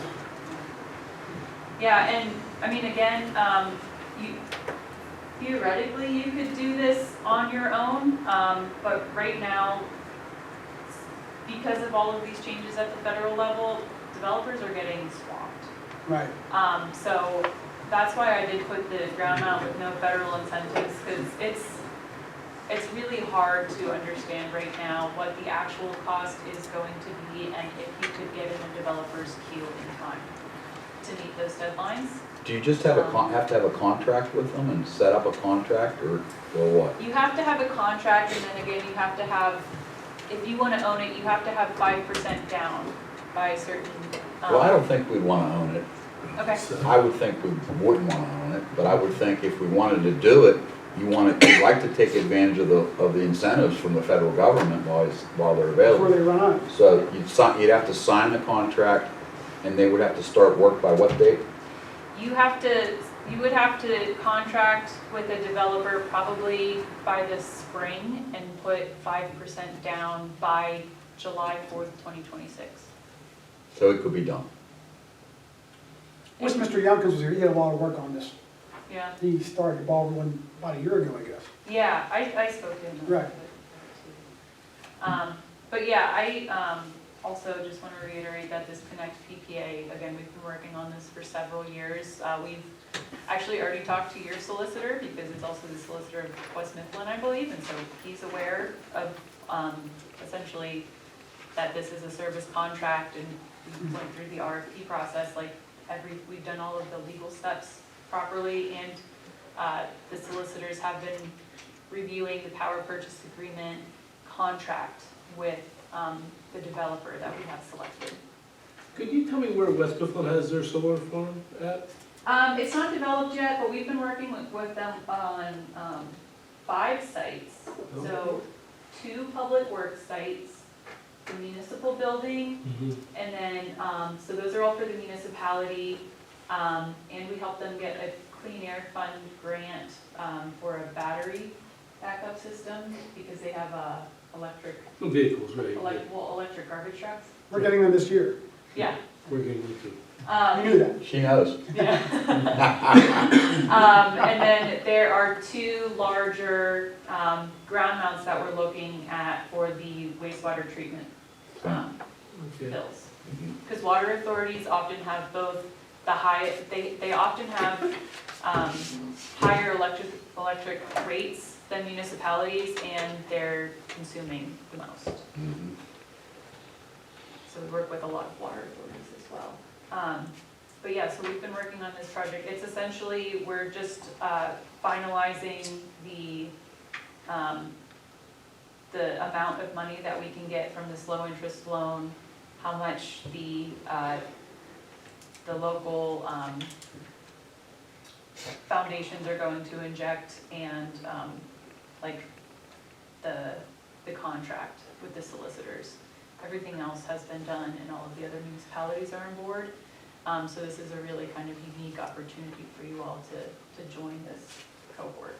J: Yeah, and, I mean, again, theoretically, you could do this on your own, but right now, because of all of these changes at the federal level, developers are getting swamped.
A: Right.
J: So that's why I did put the ground mount with no federal incentives, because it's really hard to understand right now what the actual cost is going to be, and if you could get in a developer's queue in time to meet those deadlines.
F: Do you just have have to have a contract with them and set up a contract, or what?
J: You have to have a contract, and then again, you have to have, if you want to own it, you have to have 5% down by a certain.
F: Well, I don't think we'd want to own it.
J: Okay.
F: I would think we wouldn't want to own it, but I would think if we wanted to do it, you'd like to take advantage of the incentives from the federal government while they're
A: Before they
F: available.
A: run out.
F: So you'd have to sign the contract, and they would have to start work by what date?
J: You would have to contract with a developer probably by the spring and put 5% down by July 4th, 2026.
F: So it could be done.
A: Wish Mr. Youngkins was here, he did a lot of work on this.
J: Yeah,
A: He started the ball rolling about a year ago, I guess.
J: yeah, I spoke to him.
A: Right.
J: But yeah, I also just want to reiterate that this Connect PPA, again, we've been working on this for several years. We've actually already talked to your solicitor, because it's also the solicitor of West Mifflin, I believe, and so he's aware of essentially that this is a service contract, and we went through the RFP process, like we've done all of the legal steps properly, and the solicitors have been reviewing the power purchase agreement contract with the developer that we have selected.
E: Could you tell me where West Mifflin has their solar farm at?
J: It's not developed yet, but we've been working with them on 5 sites. So 2 public works sites, the municipal building, and then, so those are all for the municipality. And we helped them get a Clean Air Fund grant for a battery backup system, because they have electric
E: Vehicles, right.
J: electric garbage trucks.
A: We're getting them this year.
J: Yeah.
E: We're getting into.
A: You knew that.
F: She knows.
J: And then there are 2 larger ground mounts that we're looking at for the wastewater treatment bills. Because water authorities often have both they often have higher electric rates than municipalities, and they're consuming the most. So we work with a lot of water authorities as well. But yeah, so we've been working on this project. It's essentially, we're just finalizing the amount of money that we can get from this low interest loan, how much the local foundations are going to inject, and like the contract with the solicitors. Everything else has been done, and all of the other municipalities are on board. So this is a really kind of unique opportunity for you all to join this cohort.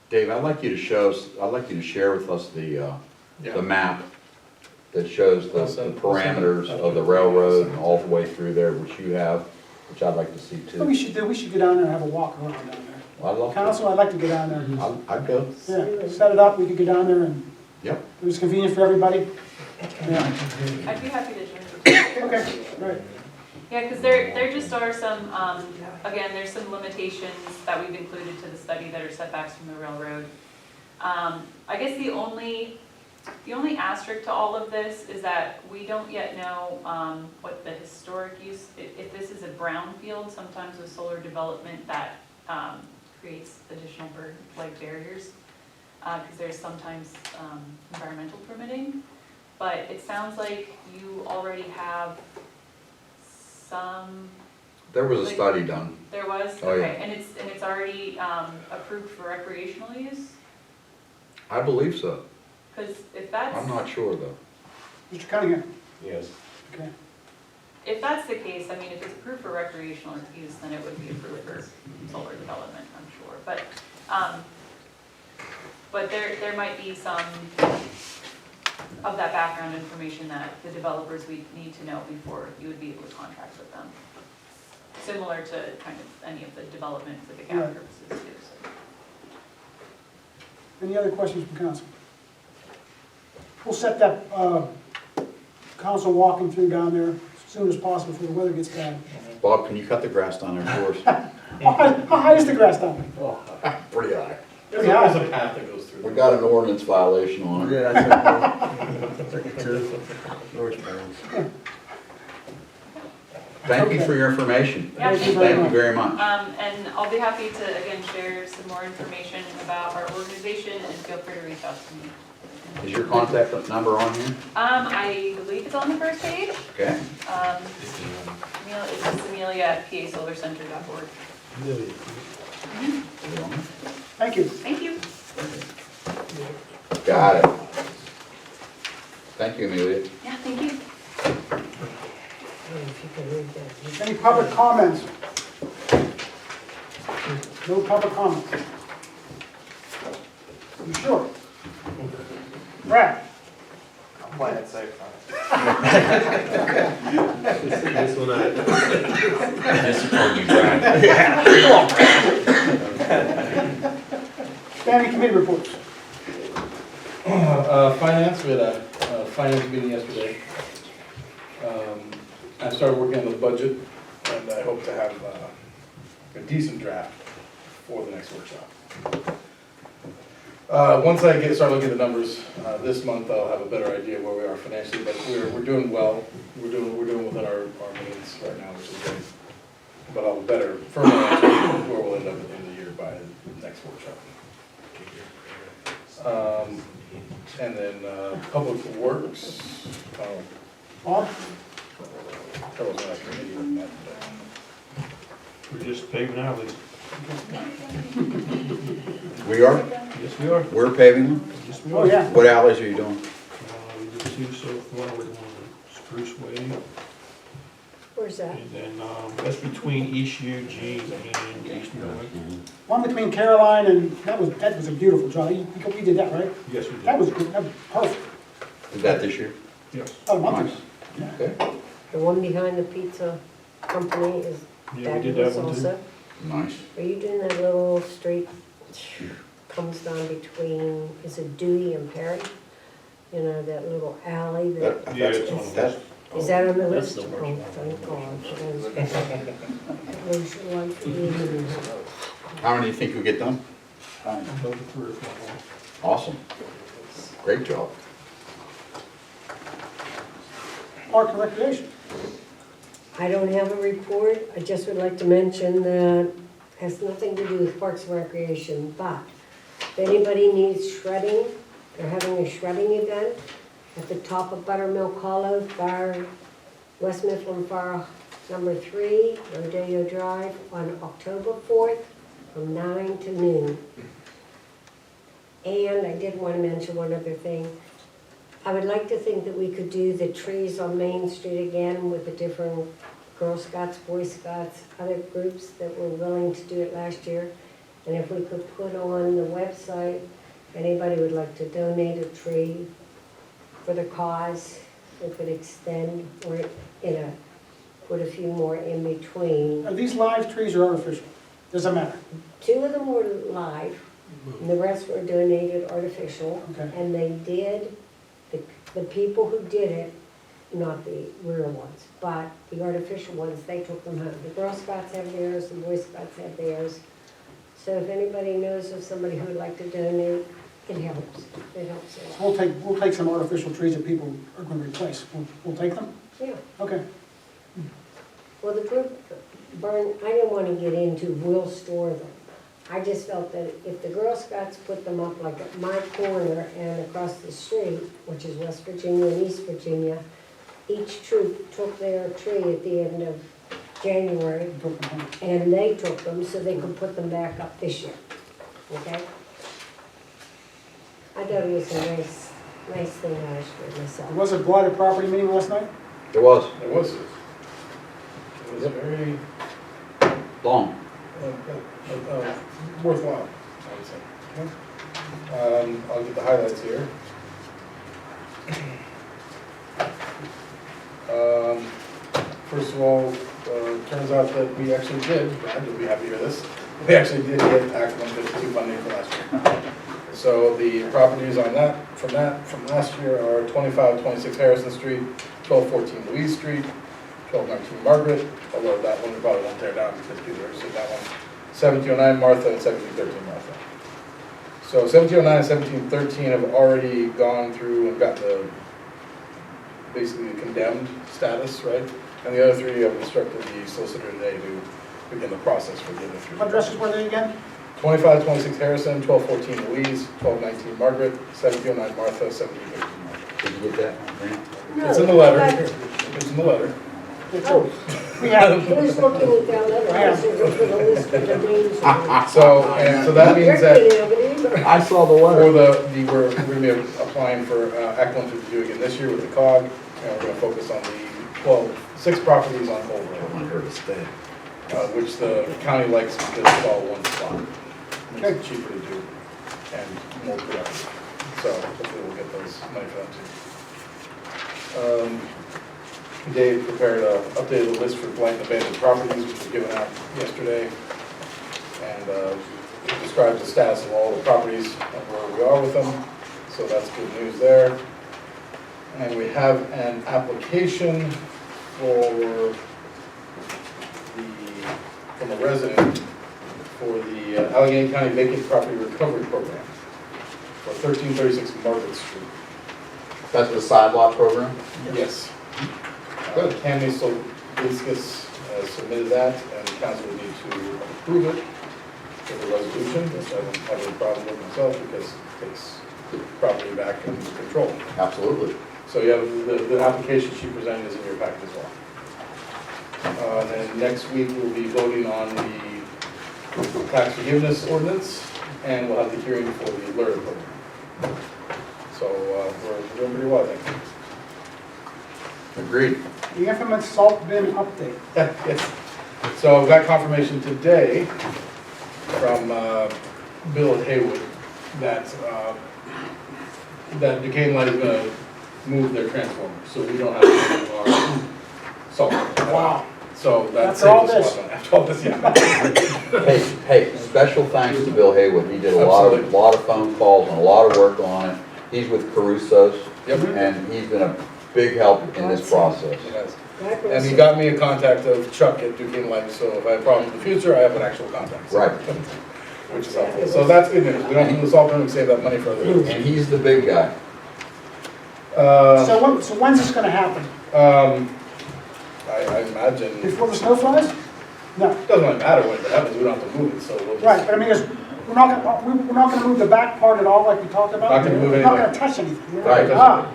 F: Dave, I'd like you to share with us the map that shows the parameters of the railroad and all the way through there, which you have, which I'd like to see
A: What
F: too.
A: we should do, we should go down there and have a walk around down there.
F: Well, I'd love to.
A: Council, I'd like to go down there.
F: I'd go.
A: Yeah, set it up, we could go down there, and
F: Yep.
A: it was convenient for everybody. Yeah,
J: I'd be happy to join you.
A: okay, right.
J: Yeah, because there just are some, again, there's some limitations that we've included to the study that are setbacks from the railroad. I guess the only asterisk to all of this is that we don't yet know what the historic use, if this is a brownfield, sometimes with solar development that creates additional barriers, because there's sometimes environmental permitting. But it sounds like you already have some
F: There was a study done.
J: There was?
F: Oh, yeah.
J: Okay, and it's already approved for recreational use?
F: I believe so.
J: Because if that's,
F: I'm not sure though.
A: Mr. Cunningham?
G: Yes.
A: Okay.
J: if that's the case, I mean, if it's approved for recreational use, then it would be approved for solar development, I'm sure. But there might be some of that background information that the developers would need to know before you would be able to contract with them. Similar to kind of any of the development for the gap
A: Right.
J: purposes too, so.
A: Any other questions from council? We'll set that council walking through down there as soon as possible before the weather gets bad.
F: Bob, can you cut the grass down there for us?
A: How high is the grass down there?
F: Pretty high.
C: There's
A: Yeah.
C: a path that goes through.
F: We got an ordinance violation on it.
B: Yeah, that's okay. 32, northbound.
F: Thank you for your information.
J: Yeah,
A: Thank you
F: Thank you very much.
J: And I'll be happy to, again, share some more information about our organization, and feel free to reach out to me.
F: Is your contact number on here?
J: I believe it's on the first page.
F: Okay.
J: It's Amelia@pasolarcenter.org.
A: Thank you.
J: Thank you.
F: Got it. Thank you, Amelia.
J: Yeah, thank you.
K: If you can read that.
A: Any public comments? No public comments? You sure? Brad?
H: I'm playing it safe.
B: This one,
G: Disappoint you, Brian.
A: Standing committee reports.
C: Finance, we had a finance meeting yesterday. I started working on the budget, and I hope to have a decent draft for the next workshop. Once I start looking at the numbers, this month I'll have a better idea where we are financially, but we're doing well. We're doing within our means right now, which is great. But I'll have a better, firmer answer where we'll end up at the end of the year by the next workshop. And then Public Works,
A: Bob?
C: that was my committee with that.
B: we're just paving alleys.
F: We are?
B: Yes, we are.
F: We're paving them?
B: Yes, we
A: Oh,
B: are.
A: yeah.
F: What alleys are you doing?
B: We did two so far with Spruce Way,
K: Where's that?
B: and then, that's between East UG and East Norwood.
A: One between Caroline and, that was a beautiful job. You did that, right?
B: Yes, we
A: That
B: did.
A: was good, that was perfect.
F: Is that this year?
B: Yes.
A: About a month ago.
F: Nice. Okay.
K: The one behind the pizza company is
B: Yeah, we did that
K: fabulous
B: one too.
K: also.
F: Nice.
K: Are you doing that little street, comes down between, is it Dewey and Perry? You know, that little alley that,
B: Yeah, it's on the list.
K: is that on the
B: That's
K: list?
B: the
K: Oh,
B: worst
K: thank God. Those are like the enemies.
F: How many do you think you'll get done?
B: Another 3 or 4 more.
F: Awesome. Great job.
A: Park and Recreation.
K: I don't have a report, I just would like to mention that has nothing to do with Parks and Recreation, but if anybody needs shredding, they're having a shredding event at the top of Buttermilk Hollow, Fire, West Mifflin Fire number 3, Rodeo Drive, on October 4th, from 9 to noon. And I did want to mention one other thing. I would like to think that we could do the trees on Main Street again with the different Girl Scouts, Boy Scouts, other groups that were willing to do it last year. And if we could put on the website, if anybody would like to donate a tree for the cause, we could extend or, put a few more in between.
A: Are these live trees or artificial? Doesn't matter.
K: 2 of them were live, and the rest were donated artificial.
A: Okay.
K: And they did, the people who did it, not the real ones, but the artificial ones, they took them home. The Girl Scouts have theirs, the Boy Scouts have theirs. So if anybody knows of somebody who would like to donate, it helps. It helps. a lot.
A: We'll take some artificial trees that people are going to replace. We'll take them?
K: Yeah.
A: Okay.
K: Well, the group, Burn, I didn't want to get into, we'll store them. I just felt that if the Girl Scouts put them up like at my corner and across the street, which is West Virginia and East Virginia, each troop took their tree at the end of January,
A: Took them home.
K: and they took them so they could put them back up this year, okay? I thought it was a nice thing last year myself.
A: Was it blighted property meeting last night?
F: It was
C: It was very
F: long.
C: worthwhile, I would say. I'll get the highlights here. First of all, turns out that we actually did, Brad, you'll be happy to hear this, we actually did get Act 152 funding for last year. So the properties on from last year are 2526 Harrison Street, 1214 Louise Street, 1219 Margaret, although that one we probably won't tear down because people are seeing that one, 1709 Martha and 1713 Martha. So 1709 and 1713 have already gone through and got the, basically the condemned status, right? And the other three have instructed the solicitor today to begin the process for the other three.
A: What addresses were they again?
C: 2526 Harrison, 1214 Louise, 1219 Margaret, 1709 Martha, 1713 Martha.
F: Did you get that, Grant?
C: It's in the letter. It's in the letter.
K: Oh,
A: We have,
K: who's looking at that letter? I was looking for the list of the names.
C: So that means
K: Rick
C: that
K: didn't have it either.
F: I saw the
C: for
F: letter.
C: we're going to be applying for Act 152 again this year with the COG, and we're going to focus on the 6 properties on Old Road, which the county likes because it's all one spot. Makes it cheaper to do and more productive. So hopefully we'll get those money for that too. Dave prepared an updated list for blight and abandoned properties, which was given out yesterday, and describes the status of all the properties and where we are with them. So that's good news there. And we have an application from a resident for the Allegheny County Vacant Property Recovery Program for 1336 Margaret Street.
F: That's the side lot program?
C: Yes. Tammy Soliskas has submitted that, and the council would need to approve it for the resolution, which I don't have any problem with myself because it takes property back under control.
F: Absolutely.
C: So you have the application she presented is in your packet as well. And then next week we'll be voting on the tax forgiveness ordinance, and we'll have the hearing for the LERD program. So we're doing pretty well, I think.
F: Agreed.
A: the infamous salt bin update.
C: Yes. So I've got confirmation today from Bill at Haywood that that Duquesne Light is going to move their transformer, so we don't have to move our salt.
A: Wow.
C: So that
A: After all
C: saves us
A: this.
C: a lot. After all this, yeah.
F: Hey, special thanks to Bill Haywood. He did a lot of phone calls and a lot of work on it. He's with Caruso's,
C: Yep.
F: and he's been a big help in this process.
C: Yes. And he got me a contact of Chuck at Duquesne Light, so if I have problems in the future, I have an actual contact.
F: Right.
C: Which is helpful. So that's good news. We don't need the salt bin, we save that money for other things.
F: And he's the big guy.
A: So when's this gonna happen?
C: I imagine,
A: Before the snow flies? No.
C: it doesn't really matter when it happens, we don't have to move it, so we'll just.
A: Right, but I mean, we're not gonna move the back part at all like we talked about?
C: Not gonna move
A: We're not
C: anything.
A: gonna touch anything.
F: Right.
A: Ah,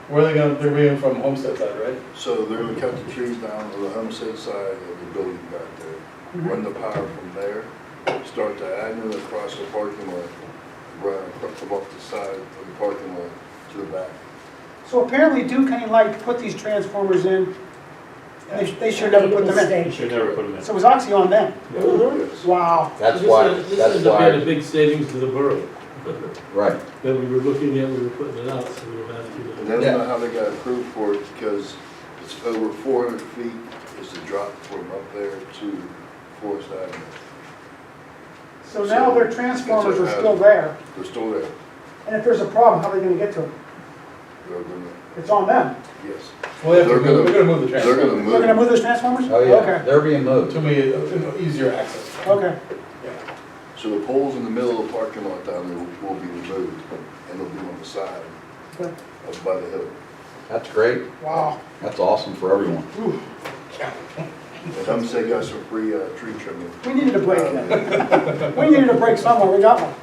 C: Where are they gonna, they're moving from Homestead side, right?
B: So they're gonna cut the trees down on the Homestead side of the building back there, run the power from there, start diagonal across the parking lot, run from off the side of the parking lot to the back.
A: so apparently Duquesne Light put these transformers in, and they should never put them in.
G: You should never put them in.
A: So it was actually on them.
B: Yes.
A: Wow.
F: That's why,
E: This
F: that's
E: ended up being a
F: why,
E: big savings to the borough.
F: right.
E: That we were looking at, we were putting it out, so we don't have
B: And
E: to.
B: that's not how they got approved for it, because it's over 400 feet is the drop from up there to Forest Avenue.
A: So now their transformers are still there,
B: They're still there.
A: and if there's a problem, how are they gonna get to them?
B: They're gonna,
A: It's on them.
B: yes.
C: Well, they have to
B: They're
C: move,
B: gonna-
C: they're gonna move the
B: They're
C: transformer.
B: gonna
A: They're gonna
B: move,
A: move those transformers?
F: Oh, yeah,
A: Okay,
F: they're being moved.
C: To me, easier access.
A: okay.
B: so the poles in the middle of the parking lot down there will be removed, and they'll be on the side
A: Good.
B: up by the hill.
F: That's great.
A: Wow.
F: That's awesome for everyone.
B: And Homestead got some free tree trimming.
A: We needed a break. We needed a break somewhere, we got one.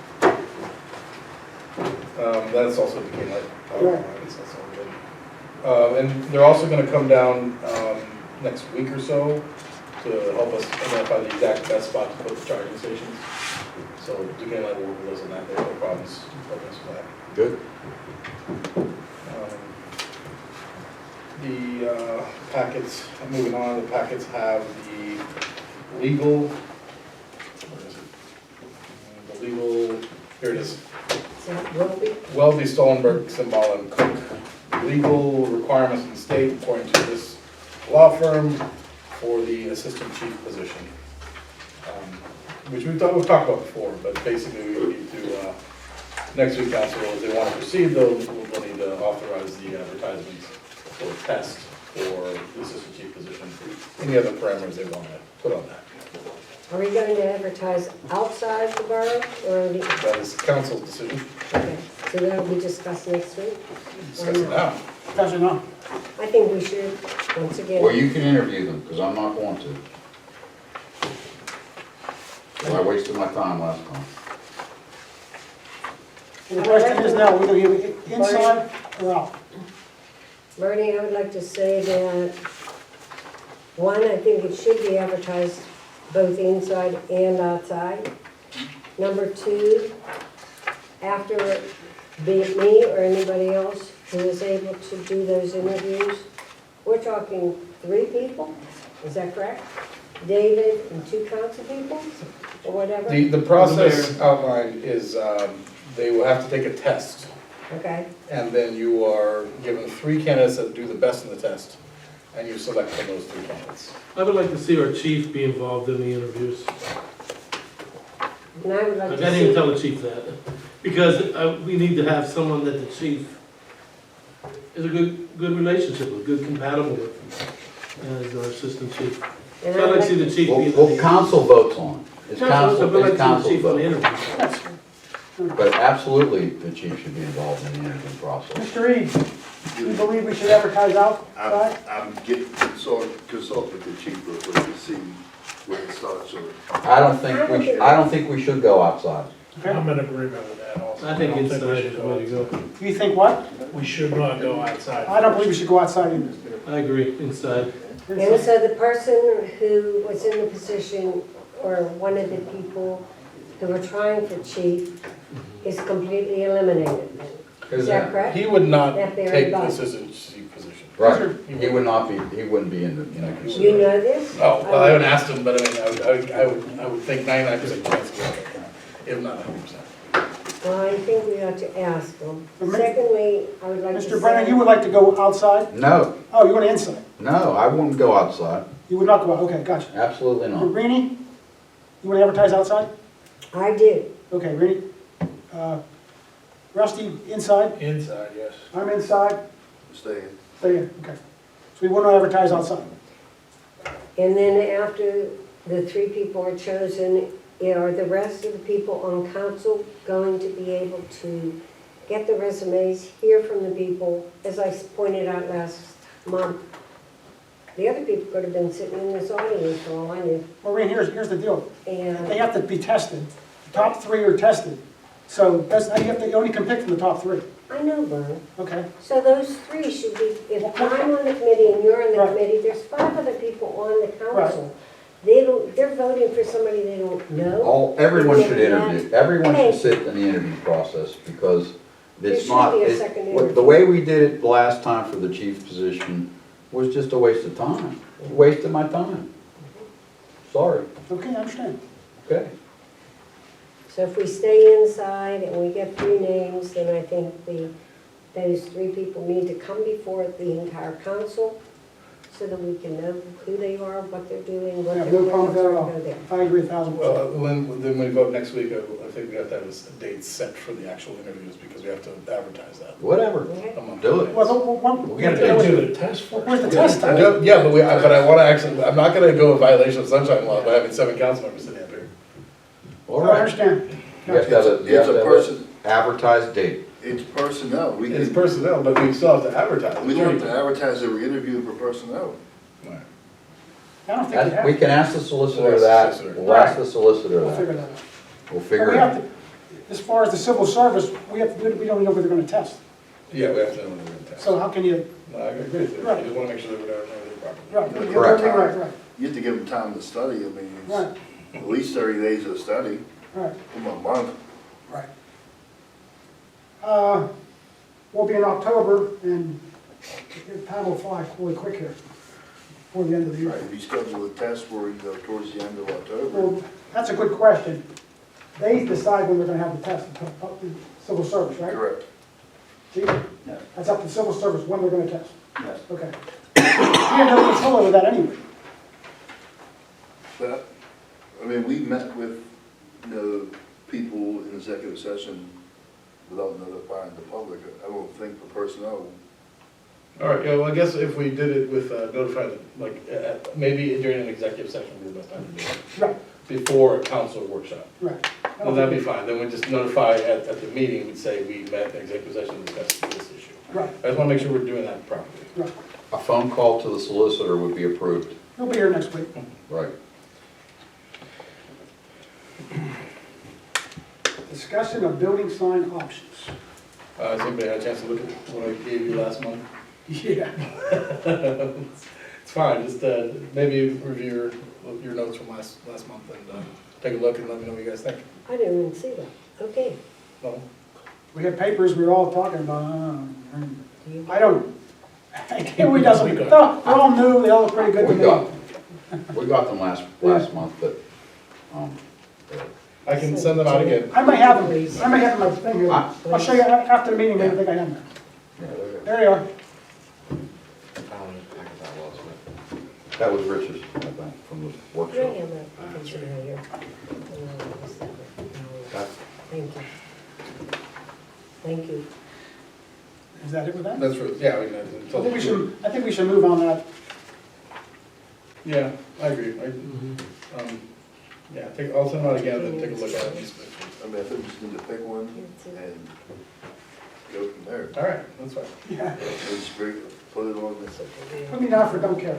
C: That's also Duquesne Light.
A: Right.
C: That's also good. And they're also gonna come down, next week or so to help us identify the exact best spot to put the charging stations. So Duquesne and I will work with us on that, there are no problems with that.
F: Good.
C: The packets, moving on, the packets have the legal, where is it? The legal, here it is.
K: So will be,
C: Welby, Stollenberg, Simbal, and Cook. Legal requirements in the state according to this law firm for the assistant chief position. Which we've talked about before, but basically we need to, next week council, if they want to proceed though, we'll need to authorize the advertisements for test for the assistant chief position, any other parameters they want to put on that.
K: are we going to advertise outside the borough or the,
C: That is council's decision.
K: okay, so that'll be discussed next week?
C: Discuss it now.
A: Discussion on.
K: I think we should, once again.
F: Well, you can interview them, because I'm not going to. Well, I wasted my time last time.
A: The question is now, we're gonna give it inside or out?
K: Bernie, I would like to say that, one, I think it should be advertised both inside and outside. Number two, after, be it me or anybody else who is able to do those interviews, we're talking 3 people, is that correct? David and 2 council people, or whatever?
C: The process outlined is, they will have to take a test.
K: Okay,
C: And then you are given 3 candidates that do the best in the test, and you select from those 3 candidates.
E: I would like to see our chief be involved in the interviews.
K: and I would like
E: I
K: to
E: didn't even
K: see,
E: tell the chief that, because we need to have someone that the chief is a good relationship with, good compatible with, as our assistant chief.
K: and
E: So
K: I
E: I'd
K: would
E: like to see
K: like,
E: the chief be in
F: Well,
E: the.
F: council votes on it. It's
E: I'd
F: council,
E: like
F: it's
E: to
F: council
E: see the chief on the
F: vote.
E: interview.
A: That's,
F: But absolutely, the chief should be involved in the interviewing process.
A: Mr. Reed, do you believe we should advertise outside?
B: I'm getting consult with the chief real quick to see where it starts or.
F: I don't think we should go outside.
A: Okay.
L: I'm in agreement with that also.
E: I think
L: don't
E: inside
L: we should
E: is the way to go.
A: You think what?
L: We should not go outside.
A: I don't believe we should go outside either.
E: I agree, inside.
K: and so the person who was in the position, or one of the people who were trying for chief, is completely eliminated. Is that correct?
C: He would not
K: That
C: take
K: very
C: the
K: bus.
C: assistant chief position.
F: Right. He would not be, he wouldn't be in the,
K: You
F: consideration.
K: know this?
C: Oh, well, I haven't asked him, but I mean, I would think 99% chance to go, if not 100%.
K: Well, I think we ought to ask them.
A: Mr.
K: Secondly, I would like to say.
A: Mr. Brennan, you would like to go outside?
F: No,
A: Oh, you want inside?
F: no, I wouldn't go outside.
A: You would not go out, okay, gotcha.
F: Absolutely not.
A: Rini, you want to advertise outside?
K: I do.
A: Okay, Rini. Rusty, inside?
L: Inside, yes.
A: I'm inside?
B: Stay in.
A: Stay in, okay. So we want to advertise outside?
K: And then after the 3 people are chosen, are the rest of the people on council going to be able to get the resumes, hear from the people? As I pointed out last month, the other people could have been sitting in this audience for all I knew.
A: Maureen, here's the deal. They
K: And
A: have to be tested. The top 3 are tested. So you only can pick from the top 3.
K: I know, Vern.
A: Okay.
K: So those 3 should be, if I'm on the committee and you're on the
A: Right.
K: committee, there's 5 other people on the council. They're voting for somebody they don't know.
F: Everyone should interview, everyone should sit in the interview process, because
K: There
F: it's
K: should
F: not,
K: be a second
F: the
K: interview.
F: way we did it the last time for the chief position was just a waste of time. It wasted my time. Sorry,
A: Okay, I understand.
F: okay?
K: So if we stay inside and we get 3 names, then I think those 3 people need to come before the entire council so that we can know who they are, what they're doing,
A: I
K: what
A: have
K: their
A: no problem with that at all.
K: go there.
A: I agree 1,000%.
C: Then when we vote next week, I think we have to have a date set for the actual interviews, because we have to advertise that.
F: Whatever,
K: Okay?
C: a month
F: do it.
A: Well,
F: We gotta
L: They do the test first.
A: Where's the test time?
C: Yeah, but I want to actually, I'm not going to go in violation of sunshine law by having 7 council members sitting up here.
F: All
A: I
F: right.
A: understand.
F: You have to have
B: It's a
F: a
B: person,
F: advertised date.
B: it's personnel. We
C: It's
B: can,
C: personnel, but we still have to advertise.
B: we don't have to advertise that we interview for personnel.
C: Right.
A: I don't think we have.
F: We can ask the solicitor
C: We'll ask the
F: that,
C: solicitor.
F: we'll ask the solicitor
A: We'll figure
F: that.
A: that out.
F: We'll
A: But
F: figure
A: we
F: it
A: have
F: out.
A: to, as far as the civil service, we don't know what they're going to test.
C: Yeah, we have to know when we're going to test.
A: So how can you,
C: No, I agree with you. I just want to make sure that we're doing everything properly.
A: right,
F: Correct.
A: right.
B: You have to give them time to study, I mean,
A: Right,
B: it's at least 30 days of study,
A: right,
B: from a month.
A: right. We'll be in October, and time will fly really quick here, before the end of the year.
B: Right, if you schedule a test for, you know, towards the end of October.
A: Well, that's a good question. They decide when they're gonna have the test, up to civil service, right?
B: Correct.
A: Chief? That's up to civil service, when they're gonna test.
B: Yes.
A: Okay. We have no control over that anyway.
B: But, I mean, we met with, you know, people in executive session without notifying the public. I don't think the personnel,
C: All right, yeah, well, I guess if we did it with notifying, like, maybe during an executive session would be the best time to do it.
A: Right,
C: Before a council workshop.
A: right.
C: Well, that'd be fine, then we just notify at the meeting, we'd say we met in executive session and discussed this issue.
A: Right,
C: I just wanna make sure we're doing that properly.
A: right.
F: A phone call to the solicitor would be approved.
A: He'll be here next week.
F: Right.
A: Discussion of building sign options.
C: Has anybody had a chance to look at what I gave you last month?
A: Yeah.
C: It's fine, just maybe review your notes from last month and take a look and let me know what you guys think.
K: I didn't even see that. Okay.
C: No?
A: We had papers we were all talking about.
K: Do you-
A: I don't, we doesn't, they're all new, they all look pretty good to
F: We
A: me.
F: got them last month, but
A: Um,
C: I can send them out again.
A: I may have them in my thing here. I'll show you after the meeting, maybe I think I have them.
F: yeah,
A: There you are.
F: that was Rich's, I think, from the
K: Bring
F: workshop.
K: him up. I can show you here. Thank you. Thank you.
A: Is that it with that?
C: That's for, yeah, I mean,
A: I think we should move on that.
C: Yeah, I agree. Yeah, I'll send them out again and take a look at it.
B: I mean, I think we just need to pick one and go from there.
C: All right, that's fine.
A: Yeah.
B: Just put it on this.
A: Put me down for don't care.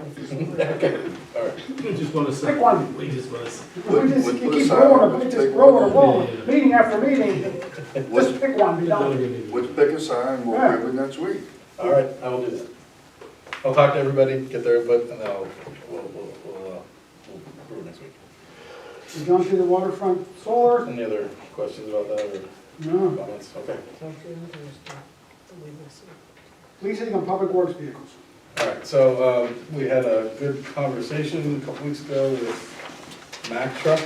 C: Okay, all right.
E: We just wanna say.
A: Pick one.
E: We just wanna say.
A: We just
B: Put
A: keep
B: aside,
A: growing,
B: just
A: just
B: pick
A: growing
B: one.
A: and rolling, meeting after meeting. Just pick one, be done.
B: Let's pick a sign, we'll
A: Yeah.
B: approve it next week.
C: All right, I will do that. I'll talk to everybody, get their input, and then we'll approve next week.
A: We've gone through the waterfront solar.
C: Any other questions about that or
A: No.
C: comments? Okay.
K: Talk to him Thursday. We will see.
A: Leasing of public works vehicles.
C: All right, so we had a good conversation a couple weeks ago with Mack Truck.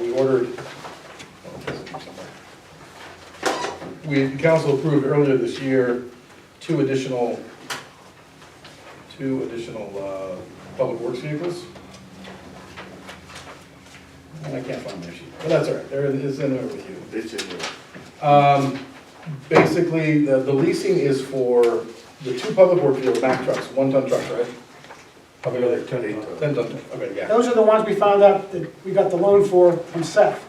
C: We ordered, the council approved earlier this year two additional public works vehicles. And I can't find my sheet, but that's all right, it's in there with you.
B: It's in there.
C: Basically, the leasing is for the two public work vehicles, Mack trucks, 1-ton trucks, right? How big are they? 10 ton, okay, yeah.
A: Those are the ones we found out that we got the loan for from Seth,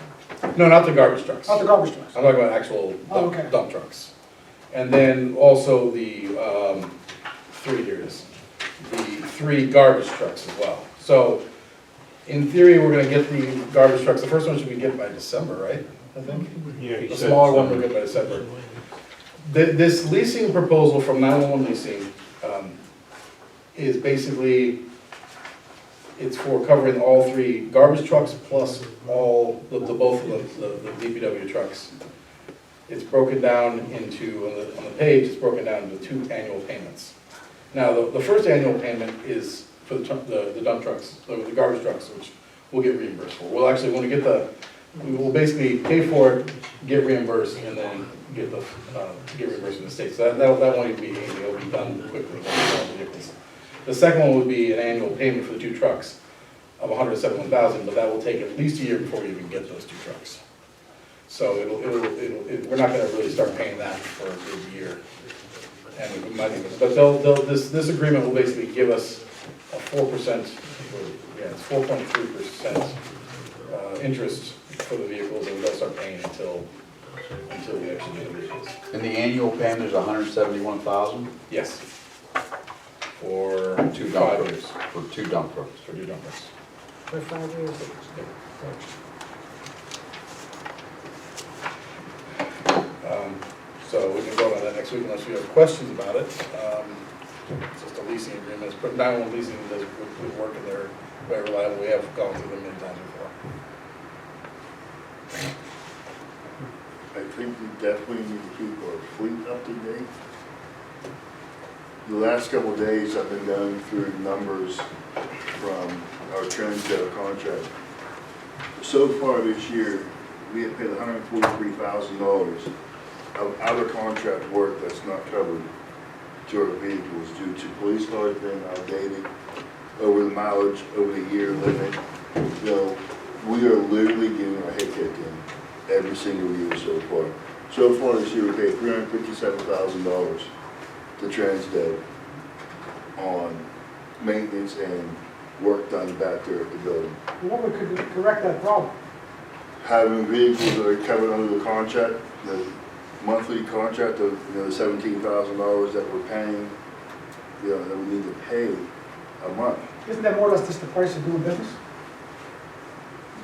C: No, not the garbage trucks.
A: not the garbage trucks.
C: I'm talking about actual
A: Oh, okay.
C: dump trucks. And then also the, here it is, the 3 garbage trucks as well. So, in theory, we're gonna get the garbage trucks, the first one should be get by December, right, I think?
G: Yeah,
C: The smaller one we'll get by December. This leasing proposal from 911 Leasing is basically, it's for covering all 3 garbage trucks plus all, both of the DPW trucks. It's broken down into, on the page, it's broken down into 2 annual payments. Now, the first annual payment is for the dump trucks, the garbage trucks, which we'll get reimbursed for. We'll actually, when we get we will basically pay for it, get reimbursed, and then get reimbursed from the state. So that won't even be anything, it'll be done quickly. The second one would be an annual payment for the 2 trucks of $171,000, but that will take at least a year before we even get those 2 trucks. So we're not gonna really start paying that for a good year. And we might even, but this agreement will basically give us a 4%, it's 4.3% interest for the vehicles, and we don't start paying until we actually get the vehicles.
F: And the annual payment is $171,000
C: Yes. For
F: for 2 dump
C: 5
F: trucks.
C: years.
F: For 2 dump trucks.
C: For 2 dump trucks.
K: For 5 years.
C: So we can vote on that next week unless you have questions about it. It's just a leasing agreement, but 911 leasing does good work and they're very reliable. We have gone through them many times before.
B: I think we definitely need to keep our fleet up to date. The last couple of days, I've been going through numbers from our Transdale contract. So far this year, we have paid $143,000 of out-of-contract work that's not covered to our vehicles due to police cars being outdated, over the mileage, over the year limit. You know, we are literally getting our head kicked in every single year so far. So far this year, we paid $357,000 to Transdev on maintenance and work done back there at the building.
A: What would correct that problem?
B: Having vehicles that are covered under the contract, the monthly contract of, the $17,000 that we're paying, that we need to pay a month.
A: Isn't that more or less just the price of doing business?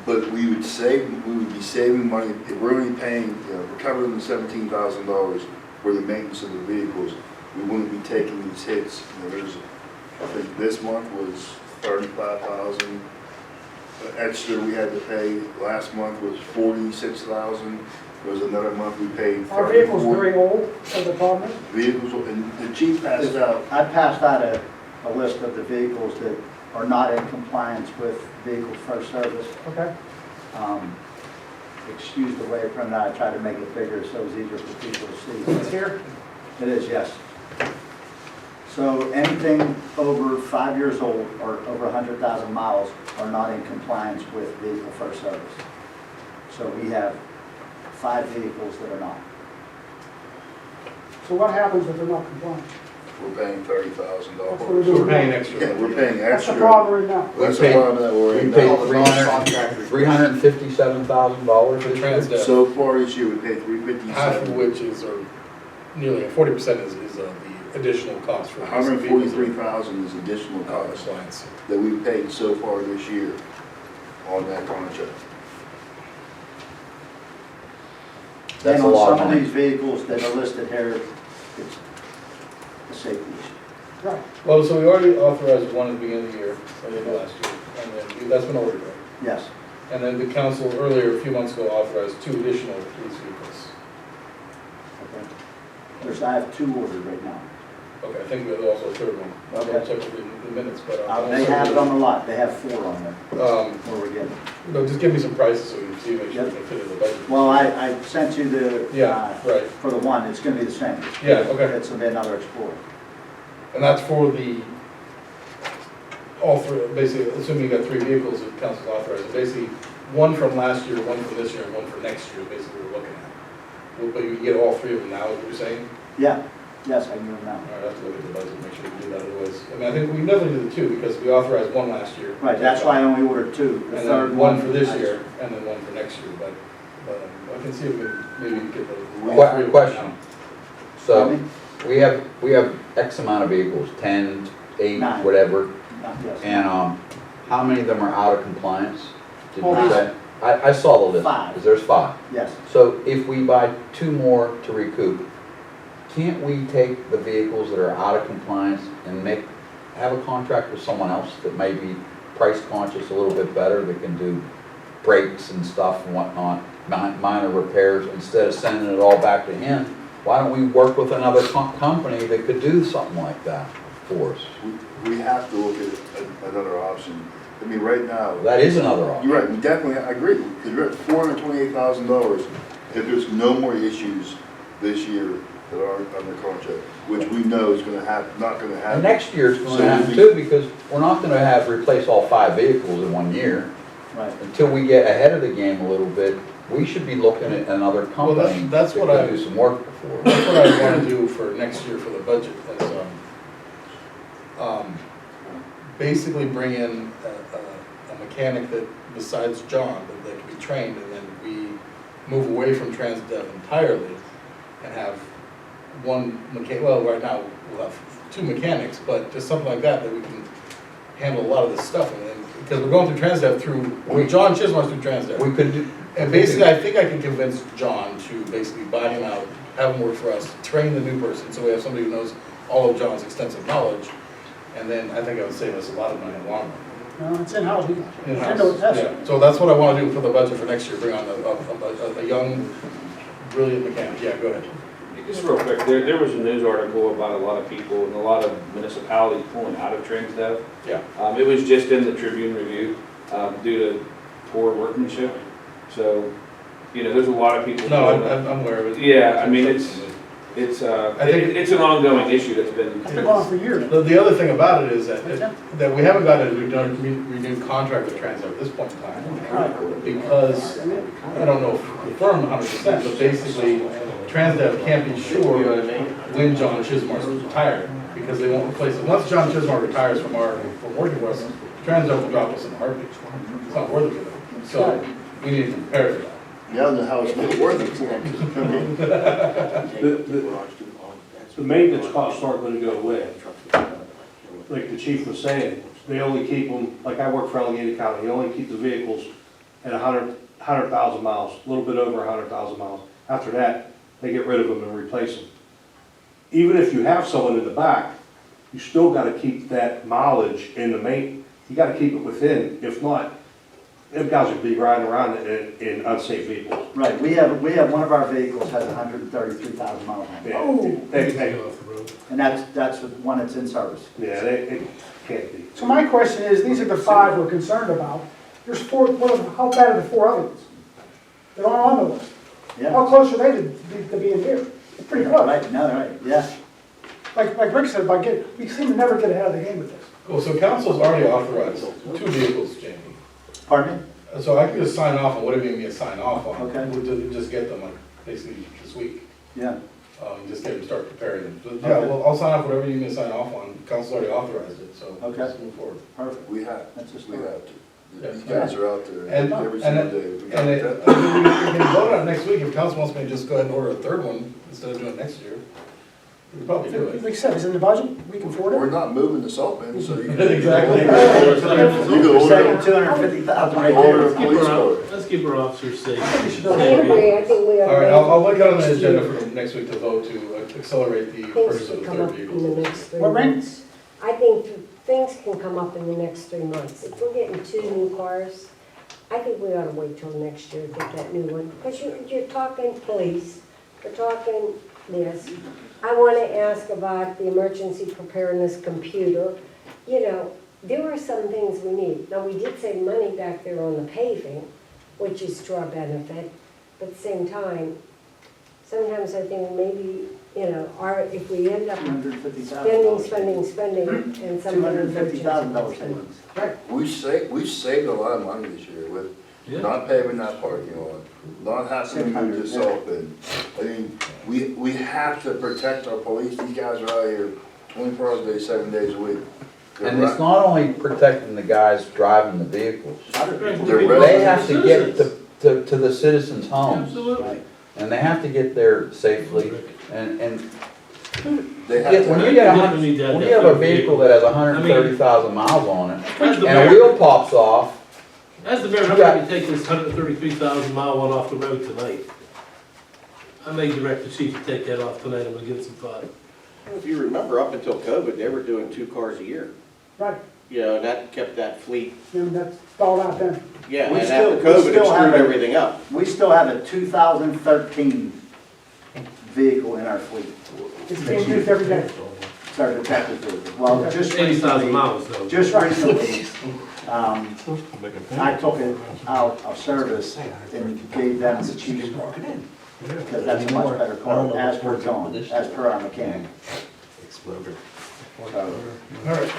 B: But we would be saving money, if we're only paying, we're covering the $17,000 for the maintenance of the vehicles, we wouldn't be taking these hits. I think this month was $35,000 extra we had to pay. Last month was $46,000. There was another month we paid.
A: Are vehicles very old, so the problem is?
B: Vehicles, and the chief passed out.
H: I passed out a list of the vehicles that are not in compliance with vehicle first service.
A: Okay.
H: Excuse the way I printed out, I tried to make it bigger so it was easier for people to see.
A: It's here?
H: It is, yes. So anything over 5 years old or over 100,000 miles are not in compliance with vehicle first service. So we have 5 vehicles that are not.
A: So what happens if they're not compliant?
B: We're paying $30,000.
A: That's what we're
C: So we're
A: doing
C: paying
A: now.
C: extra.
B: Yeah, we're paying
A: That's
B: extra.
A: the problem right now.
B: That's the
F: We paid-
B: problem that we're in
F: We paid
B: now.
F: $357,000
C: For
F: this
C: the
F: year.
C: Transdev,
B: So far this year, we paid
C: half of
B: $357,000.
C: which is, or nearly 40% is the additional cost for. these vehicles.
B: $143,000 is additional cost
C: Compliance.
B: that we've paid so far this year on that contract.
F: That's
H: And
F: a
H: on
F: lot of
H: some of
F: money.
H: these vehicles that are listed here, it's a safety issue.
A: Right.
C: Well, so we already authorized one at the beginning of the year, or the end of last year, and then that's been ordered, right?
H: Yes.
C: And then the council earlier, a few months ago, authorized 2 additional police vehicles.
H: Okay. I have 2 ordered right now.
C: Okay, I think we have also a third one. I'll
H: Okay.
C: check the minutes, but.
H: They have it on the lot, they have 4 on there, where we're getting.
C: No, just give me some prices so we can see, make sure we
H: Yep.
C: can fit in the budget.
H: Well, I sent you the,
C: Yeah, right.
H: for the one, it's gonna be the same.
C: Yeah, okay.
H: It's another Explorer.
C: And that's for all 3, basically, assuming you got 3 vehicles that council's authorized, basically, one from last year, one from this year, and one for next year, basically, we're looking at. But you can get all 3 of them now, is what you're saying?
H: Yeah, yes, I can do it now.
C: All right, I have to look at the budget, make sure we do that, otherwise, I mean, I think we definitely did the 2, because we authorized one last year.
H: Right, that's why I only ordered 2. The
C: And
H: third
C: then one for this
H: I-
C: year, and then one for next year, but I can see if we can maybe get the.
F: Question. So,
H: Pardon
F: we have X amount of vehicles, 10, 8,
H: 9.
F: whatever,
H: Yes.
F: and, how many of them are out of compliance? Did you
H: Five.
F: say? I saw the list,
H: 5.
F: 'cause there's 5.
H: Yes,
F: So if we buy 2 more to recoup, can't we take the vehicles that are out of compliance and have a contract with someone else that may be price conscious a little bit better, that can do brakes and stuff and whatnot, minor repairs, instead of sending it all back to him? Why don't we work with another company that could do something like that for us?
B: We have to look at another option. I mean, right now,
F: That is another option.
B: you're right, we definitely, I agree, because we're at $428,000 if there's no more issues this year that aren't under contract, which we know is gonna happen, not gonna
F: And
B: happen.
F: next year's going
B: So
F: to happen
B: we-
F: too, because we're not going to replace all 5 vehicles in 1 year.
H: right.
F: Until we get ahead of the game a little bit, we should be looking at another
C: Well,
F: company
C: that's
F: that
C: what
F: could
C: I-
F: do some work for us.
C: That's what I want to do for next year for the budget, is basically bring in a mechanic that, besides John, that can be trained, and then we move away from Transdev entirely and have one mechanic, well, right now, we'll have 2 mechanics, but just something like that we can handle a lot of this stuff, and then, because we're going through Transdev John Chisholm's through Transdev.
F: We could do,
C: And basically, I think I can convince John to basically buy him out have them work for us, train the new person, so we have somebody who knows all of John's extensive knowledge, and then I think it would save us a lot of money in the long run.
A: No, it's in-house.
C: In-house, yeah. So that's what I want to do for the budget for next year, bring on a young, brilliant mechanic. Yeah, go ahead.
B: Just real quick, there was a news article about a lot of people and a lot of municipalities pulling out of TransDev.
C: Yeah.
B: It was just in the Tribune Review, due to poor workmanship. So, there's a lot of people.
C: No,
B: pulling out.
C: I'm aware of it.
B: Yeah, I mean, it's it's an ongoing issue that's been.
A: It's been going on for years.
C: The other thing about it is that we haven't got a renewed contract with Transdev at this point in time. Because, I don't know if confirmed 100%, but basically, Transdev can't be sure when John Chismar's retired, because they won't replace him. Once John Chismar retires from working with us, Transdev will drop us in a heartbeat. It's not worth it for them. So, we need to prepare for that.
M: Yeah, the house is worth it.
N: The maintenance costs aren't gonna go away. Like the chief was saying, they only keep them, like I work for Allegheny County, they only keep the vehicles at 100,000 miles, a little bit over 100,000 miles. After that, they get rid of them and replace them. Even if you have someone in the back, you still gotta keep that mileage in the you gotta keep it within. If not, them guys would be riding around in unsafe vehicles.
H: Right, we have one of our vehicles has 133,000 miles on it.
N: Yeah,
H: And that's the one that's in service.
N: yeah, it can't be.
A: So my question is, these are the 5 we're concerned about. There's 4, how bad are the 4 other ones? They're all on the list.
H: Yeah.
A: How close are they to being here? Pretty close.
H: Right, no, right, yeah.
A: Like Rick said, we seem to never get ahead of the game with this.
C: Well, so council's already authorized 2 vehicles, Jamie.
H: Pardon me?
C: So I can just sign off on whatever you need me to sign off on.
H: Okay.
C: We'll just get them, like, basically this week.
H: Yeah.
C: Just get them, start preparing them. So, yeah, well, I'll sign off whatever you need me to sign off on. Council's already authorized it, so
H: Okay.
C: let's move forward.
H: Perfect.
M: We have,
H: That's just
M: we have to.
C: Yeah.
M: These guys are out there
C: And-
M: every
C: and-
M: single day. We
C: And
M: got
C: it,
M: that.
C: we can vote on it next week. If council wants me to just go ahead and order a 3rd one instead of doing it next year, we could probably do it.
A: Like I said, it's in the budget, we can afford
M: We're
A: it.
M: not moving the salt bin, so you can.
C: Exactly.
M: You can order,
H: Second 250,000 right
M: order
H: there.
M: a police car.
E: Let's keep our officers safe.
A: I think we should
K: I
A: go ahead.
K: agree, I think we ought to.
C: All right, I'll look out on the
K: next
C: agenda
K: year.
C: for next week to vote to accelerate the
K: Things
C: purchase
K: can
C: of the
K: come
C: 3rd
K: up in
C: vehicle.
K: the next 3
A: What, Ray?
K: months. I think things can come up in the next 3 months. If we're getting 2 new cars, I think we ought to wait till next year to get that new one. Because you're talking police, you're talking this. I want to ask about the emergency preparedness computer. There are some things we need. Now, we did save money back there on the paving, which is to our benefit. But at the same time, sometimes I think maybe, if we end up
H: $250,000.
K: spending, and something.
H: $250,000 savings.
M: We saved a lot of money this year with not paving that parking lot, not having to move the salt bin. I mean, we have to protect our police. These guys are out here 24 hours a day, 7 days a week.
F: And it's not only protecting the guys driving the vehicles.
M: They're
F: They have to get to the citizens' homes.
E: Absolutely.
F: And they have to get there safely. And
M: They have
F: when you
M: to.
F: have a vehicle that has 130,000 miles on it,
E: As the
F: and a
E: mayor,
F: wheel pops off,
E: as the mayor, I'm going to take this 133,000 mile one off the road tonight. I may direct the chief to take that off tonight, I'm going to give it some thought.
O: If you remember, up until COVID, they were doing 2 cars a year.
A: Right,
O: And that kept that fleet,
A: that's all out there.
O: yeah,
H: We
O: and
H: still-
O: after
H: we
O: COVID,
H: still
O: it
H: have
O: screwed
H: a-
O: everything up.
H: We still have a 2013 vehicle in our fleet.
A: It's being used every day.
H: It's our detective vehicle. Well, just
E: 80,000
H: recently,
E: miles though.
H: just recently, I took it out of service and gave them the chief's car. Because that's a much better car, as per John, as per our mechanic. So,
C: All right.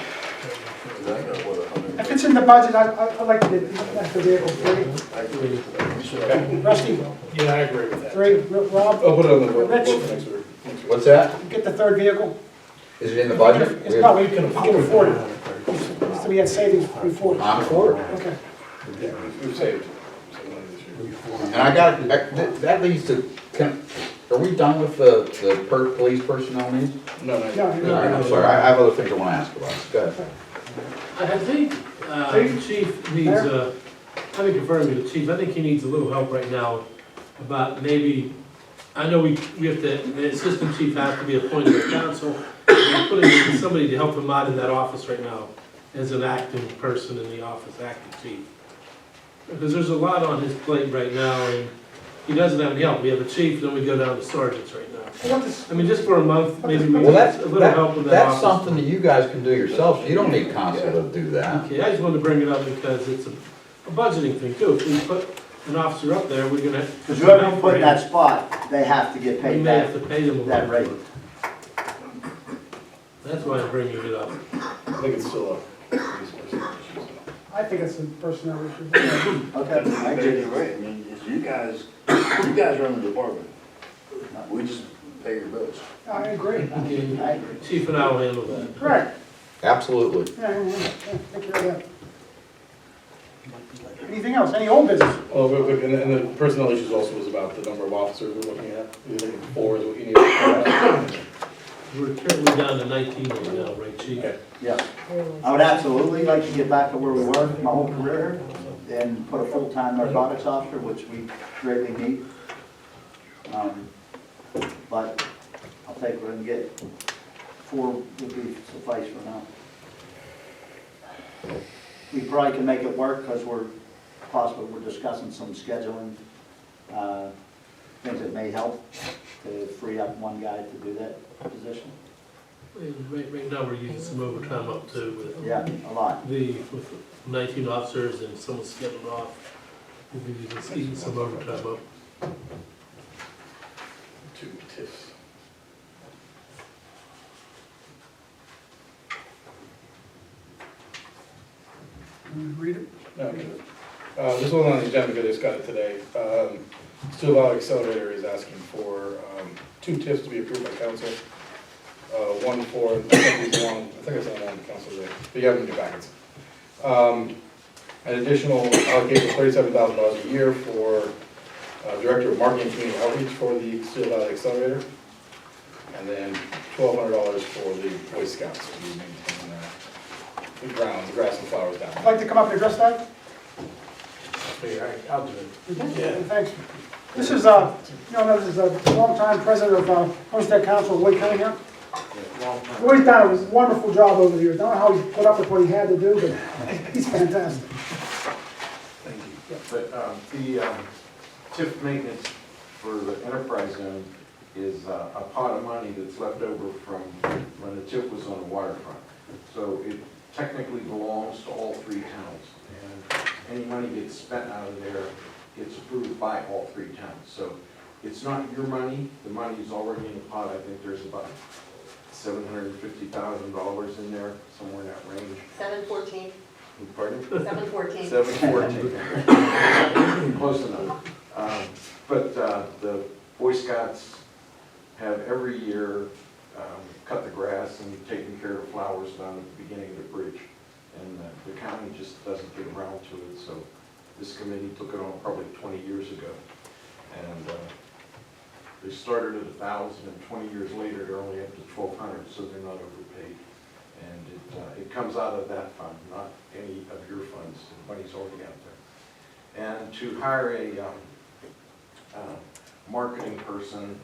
A: If it's in the budget, I'd like to get the vehicle 3. Rusty,
L: Yeah, I agree with that.
A: 3, Rob,
C: I'll put it on the vote
A: Rich.
C: for next week.
F: what's that?
A: get the 3rd vehicle.
F: Is it in the budget?
A: It's not, we can afford it. So we had savings before.
F: I'm for it.
A: Okay.
C: Yeah, we've saved some money this year.
F: And that leads to, are we done with the police personnel needs?
C: No,
F: All right, I'm sorry, I have other things I want to ask about. Go ahead.
E: I think the chief needs, I've been confirming with the chief, I think he needs a little help right now about maybe I know we have to, the assistant chief has to be appointed by council. We're putting in somebody to help him out in that office right now as an acting person in the office, acting chief. Because there's a lot on his plate right now and he doesn't have any help. We have a chief, then we go down to sergeants right now. I mean, just for a month, maybe we
F: Well,
E: get a little help with that
F: that's
E: office.
F: something that you guys can do yourselves. You don't need council to do that.
E: Okay, I just wanted to bring it up because it's a budgeting thing too. If we put an officer up there, we're gonna.
P: Because whoever you put in that spot, they have to get
E: We
P: paid
E: may have
P: that,
E: to pay them a
P: that
E: little
P: rate.
E: more. That's why I'm bringing it up.
C: I think it's still a police person issue.
A: I think it's a personnel issue.
P: Okay, I
M: I
P: agree.
M: get you right, I mean, it's you guys run the department. We just pay your bills.
A: I agree.
E: Okay,
P: I agree.
E: Chief and I will handle that.
A: Correct.
F: Absolutely.
A: Yeah, take care of that. Anything else? Any old business?
C: Well, real quick, and the personnel issues also was about the number of officers we're looking at. You're looking for 4 is what you need.
E: We're currently down to 19 right now, right, Chief?
C: Okay.
P: Yeah. I would absolutely like to get back to where we were my whole career and put a full-time narcotics officer, which we greatly need. But I'll take what I can get. 4 would be suffice for now. We probably can make it work because we're discussing some scheduling, things that may help to free up one guy to do that position.
E: And right now, we're using some overtime up too with
P: Yeah, a lot.
E: with 19 officers and someone's scheduled off. We'll be using some overtime up.
C: 2 TIFs.
A: Read it.
C: No, okay. This wasn't on the agenda because I just got it today. Stu Valley Accelerator is asking for 2 TIFs to be approved by council. One for, I think it's one, I think it's on one council today, but you have them in your packets. An additional allocation of $37,000 a year for Director of Marketing and Community Outreach for the Stu Valley Accelerator. And then $1,200 for the Boy Scouts to maintain the grounds, the grass and flowers down
A: I'd
C: there.
A: like to come up and address that.
E: I'll do it.
A: Yeah. Thanks. This is, this is a longtime president of Homestead Council, Lloyd Cunningham. Lloyd's done a wonderful job over the years. Don't know how he put up with what he had to do, but he's fantastic.
I: Thank you. But the TIF maintenance for the enterprise zone is a pot of money that's left over from when the TIF was on the waterfront. So it technically belongs to all 3 towns. And any money gets spent out of there gets approved by all 3 towns. So it's not your money, the money is already in the pot. I think there's about $750,000 in there, somewhere in that range.
D: 714.
I: Pardon?
D: 714.
I: 714. Close enough. But the Boy Scouts have every year cut the grass and taken care of flowers down at the beginning of the bridge. And the county just doesn't get around to it, so this committee took it on probably 20 years ago. And they started at 1,000, and 20 years later, they're only up to 1,200, so they're not overpaid. And it comes out of that fund, not any of your funds. The money's already out there. And to hire a marketing person,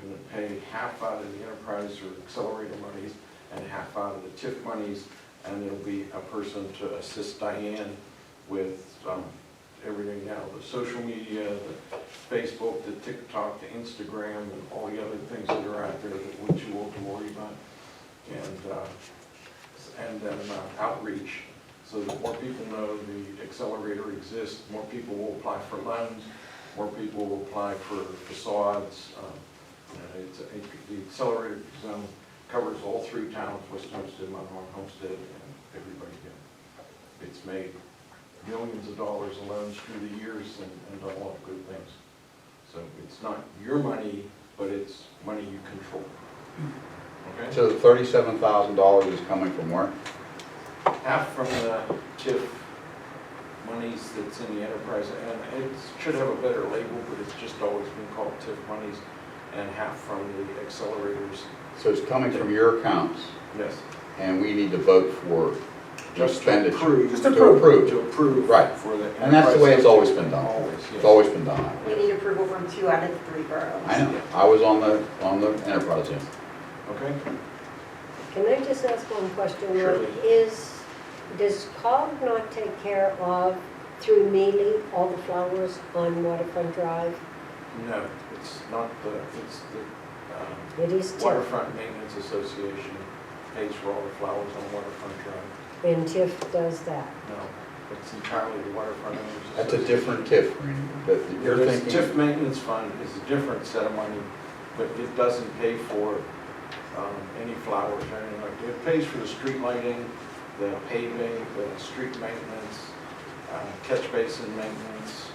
I: I'm going to pay half out of the enterprise or accelerator monies and half out of the TIF monies, and it'll be a person to assist Diane with everything now, the social media, the Facebook, the TikTok, the Instagram, and all the other things that are out there that which you won't worry about. And then outreach, so that more people know the accelerator exists, more people will apply for loans, more people will apply for facades. The accelerator zone covers all 3 towns, West Homestead, Munhall, Homestead, and everybody here. It's made millions of dollars in loans through the years and done a lot of good things. So it's not your money, but it's money you control. Okay?
F: So the $37,000 is coming from where?
I: Half from the TIF monies that's in the enterprise, and it should have a better label, but it's just always been called TIF monies, and half from the accelerators.
F: So it's coming from your accounts,
I: Yes.
F: and we need to vote for
I: Just to
F: expenditure.
I: approve.
A: Just approve.
I: To approve.
F: Right.
I: For the.
F: And that's the way it's always been done.
I: Always,
F: It's
I: yes.
F: always been done.
D: We need approval from 2 out of the 3 boroughs.
F: I know, I was on the enterprise unit.
I: Okay.
K: Can I just ask one question?
I: Surely.
K: Does COG not take care of, through Mealy, all the flowers on Waterfront Drive?
I: No, it's not it's the
K: It is TIF,
I: Waterfront Maintenance Association pays for all the flowers on Waterfront Drive.
K: and TIF does that.
I: No, it's entirely the Waterfront Owners
F: That's a
I: Association.
F: different TIF, Randy, but you're
I: The
F: thinking.
I: TIF maintenance fund is a different set of money, but it doesn't pay for any flowers or anything like that. It pays for the street lighting, the paving, the street maintenance, catch basin maintenance,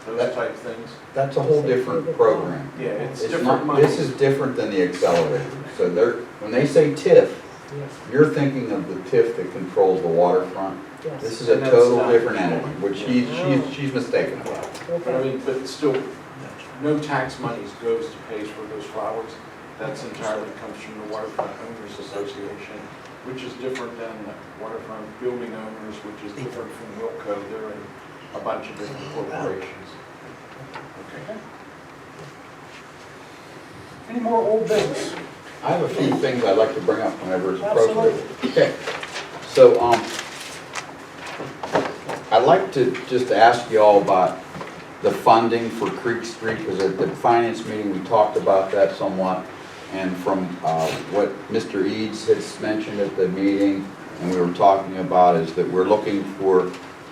I: those
F: That-
I: type things.
F: That's a whole different program.
I: Yeah, it's
F: It's
I: different
F: not,
I: money.
F: this is different than the accelerator. So they're, when they say TIF,
K: Yes,
F: you're thinking of the TIF that controls the waterfront.
K: yes.
F: This is a
I: And that's
F: total
I: not-
F: different entity, which she's mistaken about.
I: But I
K: Okay.
I: mean, but still, no tax monies goes to pay for those flowers. That's entirely comes from the Waterfront Owners Association, which is different than the Waterfront Building Owners, which is different from Wilco. They're in a bunch of different corporations. Okay.
A: Any more old business?
F: I have a few things I'd like to bring up whenever it's appropriate.
A: Absolutely.
F: Okay, so, I'd like to just ask you all about the funding for Creek Street, because at the finance meeting, we talked about that somewhat. And from what Mr. Eads has mentioned at the meeting, and we were talking about, is that we're looking for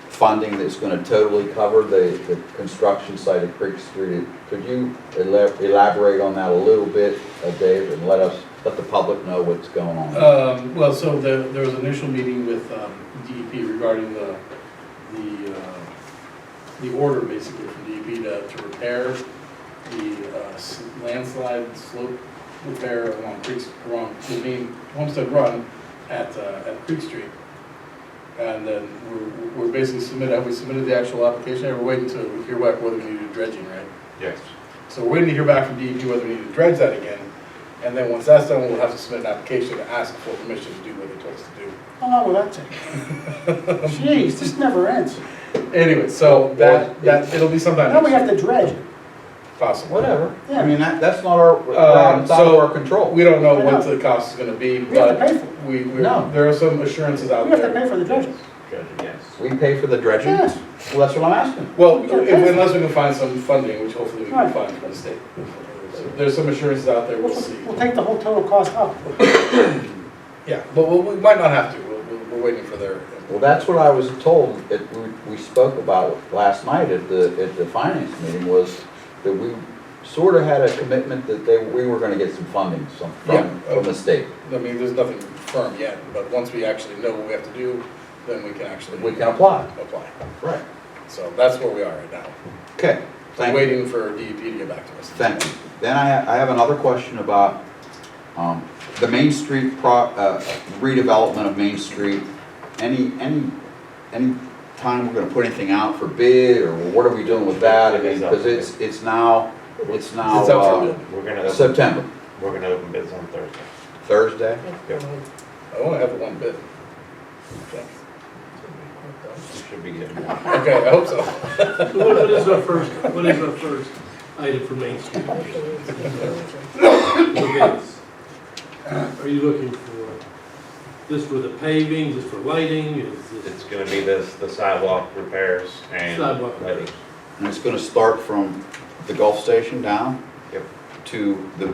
F: funding that's going to totally cover the construction site of Creek Street. Could you elaborate on that a little bit, Dave, and let the public know what's going on?
C: Well, so there was an initial meeting with DEP regarding the order basically from DEP to repair the landslide slope repair along the main Homestead Run at Creek Street. And then we're basically we submitted the actual application, and we're waiting to hear back whether we need to do dredging, right?
G: Yes.
C: So we're waiting to hear back from DEP whether we need to dredge that again. And then once that's done, we'll have to submit an application to ask for permission to do what they told us to do.
A: How long will that take? Jeez, this never ends.
C: Anyway, so that it'll be sometime.
A: Now we
C: next
A: have to dredge it.
C: Possible.
F: Whatever.
A: Yeah.
F: I mean, that's not our, it's out of
C: so
F: our control.
C: We don't know
A: I
C: what
A: know.
C: the cost is gonna be,
A: We have to
C: but
A: pay for it.
F: No.
C: there are some assurances out
A: We have to
C: there.
A: pay for the dredging.
G: Yes.
F: We pay for the dredging?
A: Yes.
F: Well, that's what I'm asking.
C: Well,
A: We gotta pay for it.
C: unless we can find some funding, which hopefully we can
A: Right.
C: find from the state. So there's some assurances out there, we'll see.
A: We'll take the whole total cost up.
C: Yeah, but we might not have to, we're waiting for their.
F: Well, that's what I was told, we spoke about last night at the finance meeting, was that we sort of had a commitment that we were gonna get some funding from the state.
C: I mean, there's nothing firm yet, but once we actually know what we have to do, then we can actually.
F: We can apply.
C: Apply.
F: Right.
C: So that's where we are right now.
F: Okay,
C: We're
F: thank you.
C: waiting for DEP to get back to us.
F: Thank you. Then I have another question about the Main Street redevelopment of Main Street. Any time we're gonna put anything out for bid, or what are we doing with that? I mean, because it's now
C: It's up for bid.
G: We're gonna
F: September,
G: We're gonna open bids on Thursday.
F: Thursday.
C: I only have the one bid.
G: You should be getting.
C: Okay, I hope so.
E: What is our first item for Main Street? The bids. Are you looking for this for the paving, this for lighting, is this?
G: It's gonna be the sidewalk repairs and
E: Sidewalk
G: lighting.
E: repairs.
F: And it's gonna start from the Gulf Station down
G: Yep.
F: to the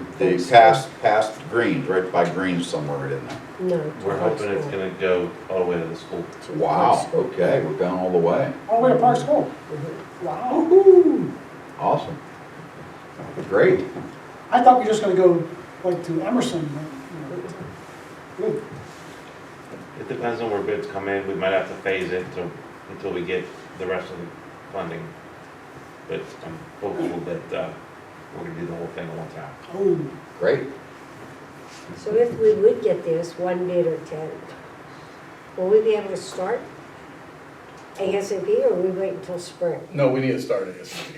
F: past Greens, right by Greens somewhere in there.
K: No.
G: We're hoping it's gonna go all the way to the school.
F: Wow, okay, we're going all the way.
A: All the way to Park School.
K: Mm-hmm.
A: Wow.
F: Woo-hoo. Awesome. Great.
A: I thought we were just gonna go like to Emerson. Good.
G: It depends on where bids come in. We might have to phase it until we get the rest of the funding. But I'm hopeful that we're gonna do the whole thing at one time.
A: Oh,
F: Great.
K: So if we would get this, 1 bid or 10, will we be able to start ASAP, or will we wait until spring?
C: No, we need to start ASAP.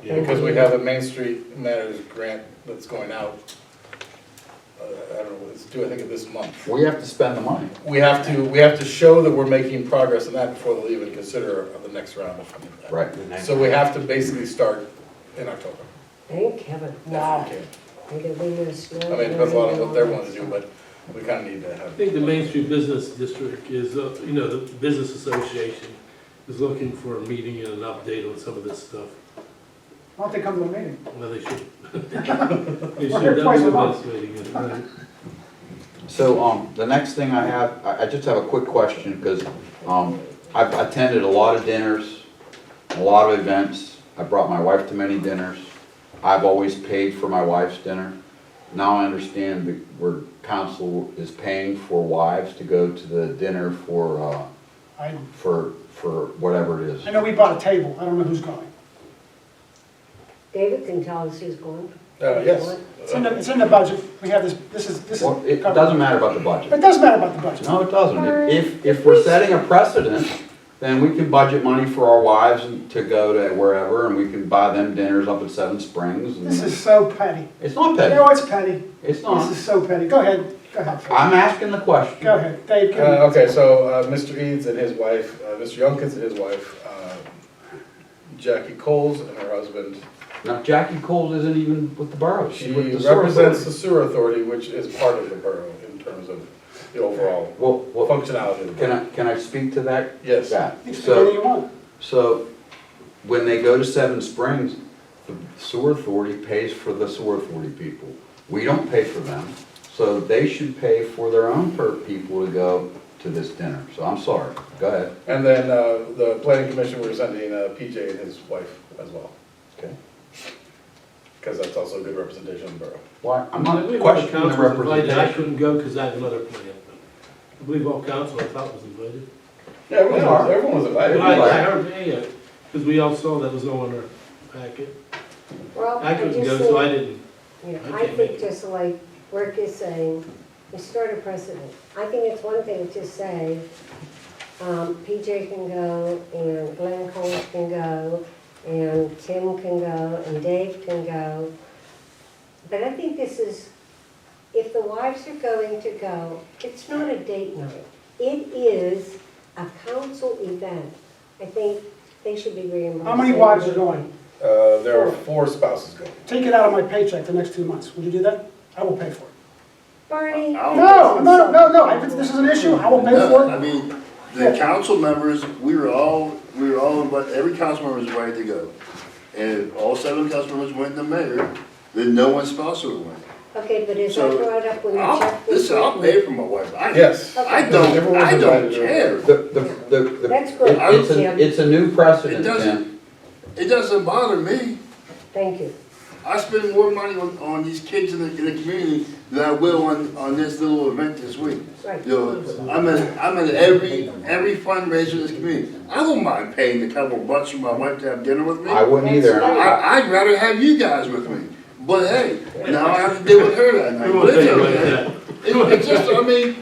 G: Yeah.
C: Because we have a Main Street Matters grant that's going out. I don't know, due, I think, of this month.
F: We have to spend the money.
C: We have to show that we're making progress in that before they'll even consider the next round of funding.
F: Right.
C: So we have to basically start in October.
K: Thank heaven.
C: Wow.
K: I mean, it
C: depends a lot on what they're wanting to do, but we kind of need to
E: I
C: have.
E: think the Main Street Business District is, the Business Association is looking for a meeting and an update on some of this stuff.
A: Why don't they come to the meeting?
E: Well, they should. They
A: We're
E: should,
A: here
E: that'd
A: twice
E: be
A: a
E: the
A: month.
E: best way to get it right.
F: So, the next thing I have, I just have a quick question, because, I've attended a lot of dinners, a lot of events. I brought my wife to many dinners. I've always paid for my wife's dinner. Now I understand that where council is paying for wives to go to the dinner for whatever it is.
A: I know we bought a table, I don't know who's going.
K: David can tell us who's going.
C: Yes.
A: It's in the budget, we have this is.
F: Well, it
A: covered.
F: doesn't matter about the budget.
A: It does matter about the budget.
F: No, it doesn't. If we're setting a precedent, then we can budget money for our wives to go to wherever, and we can buy them dinners up at Seven Springs. And
A: This is so petty.
F: It's not petty.
A: No, it's petty.
F: It's not.
A: This is so petty. Go ahead.
F: I'm asking the question.
A: Go ahead, Dave. give me-
C: Okay, so Mr. Eads and his wife, Mr. Youngkins and his wife, Jackie Coles and her husband.
F: Now, Jackie Coles isn't even with the borough.
C: She
F: She's with the sewer
C: represents
F: authority.
C: the sewer authority, which is part of the borough in terms of the overall
F: Well,
C: functionality of the borough.
F: can I speak to that?
C: Yes.
F: That?
A: You speak anything you want.
F: So, when they go to Seven Springs, the sewer authority pays for the sewer authority people. We don't pay for them, so they should pay for their own people to go to this dinner. So I'm sorry, go ahead.
C: And then the planning commission, we're sending PJ and his wife as well.
F: Okay.
C: Because that's also a good representation of the borough.
F: Why, I'm
E: I
F: not
E: believe all the
F: questioning the
E: council was invited. I
F: representation.
E: couldn't go because I had another plan. I believe all council I thought was invited.
C: Yeah, everyone was invited.
E: I heard, yeah, because we all saw that was on our packet.
K: Well,
E: I couldn't
K: just
E: go,
K: think-
E: so I didn't.
K: Yeah,
E: I
K: I
E: can't make
K: think
E: it.
K: just like Rick is saying, we start a precedent. I think it's one thing to say, PJ can go, and Glenn Cole can go, and Tim can go, and Dave can go. But I think this is, if the wives are going to go, it's not a date night. It is a council event. I think they should be reimbursed.
A: How many wives are going?
C: There are 4 spouses going.
A: Take it out of my paycheck the next 2 months. Would you do that? I will pay for it.
K: Barney?
A: No. If this is an issue, I will pay for
M: I
A: it.
M: mean, the council members, we were all, every council member was ready to go. And if all 7 council members went to the mayor, then no one's spouse would win.
K: Okay, but is
M: So,
K: that brought up when you check this?
M: Listen, I'll pay for my wife.
C: Yes.
M: I don't
C: Everyone's
M: care.
K: That's good.
F: It's a new precedent, Tim.
M: It doesn't bother me.
K: Thank you.
M: I spend more money on these kids in the community than I will on this little event this week.
K: Right.
M: You know, I'm in every fundraiser in this community. I don't mind paying a couple bucks for my wife to have dinner with me.
F: I wouldn't either.
M: I'd rather have you guys with me. But hey, now I have to deal with her that night.
E: We won't
M: But it's
E: take it like
M: okay.
E: that.
M: It's just, I mean,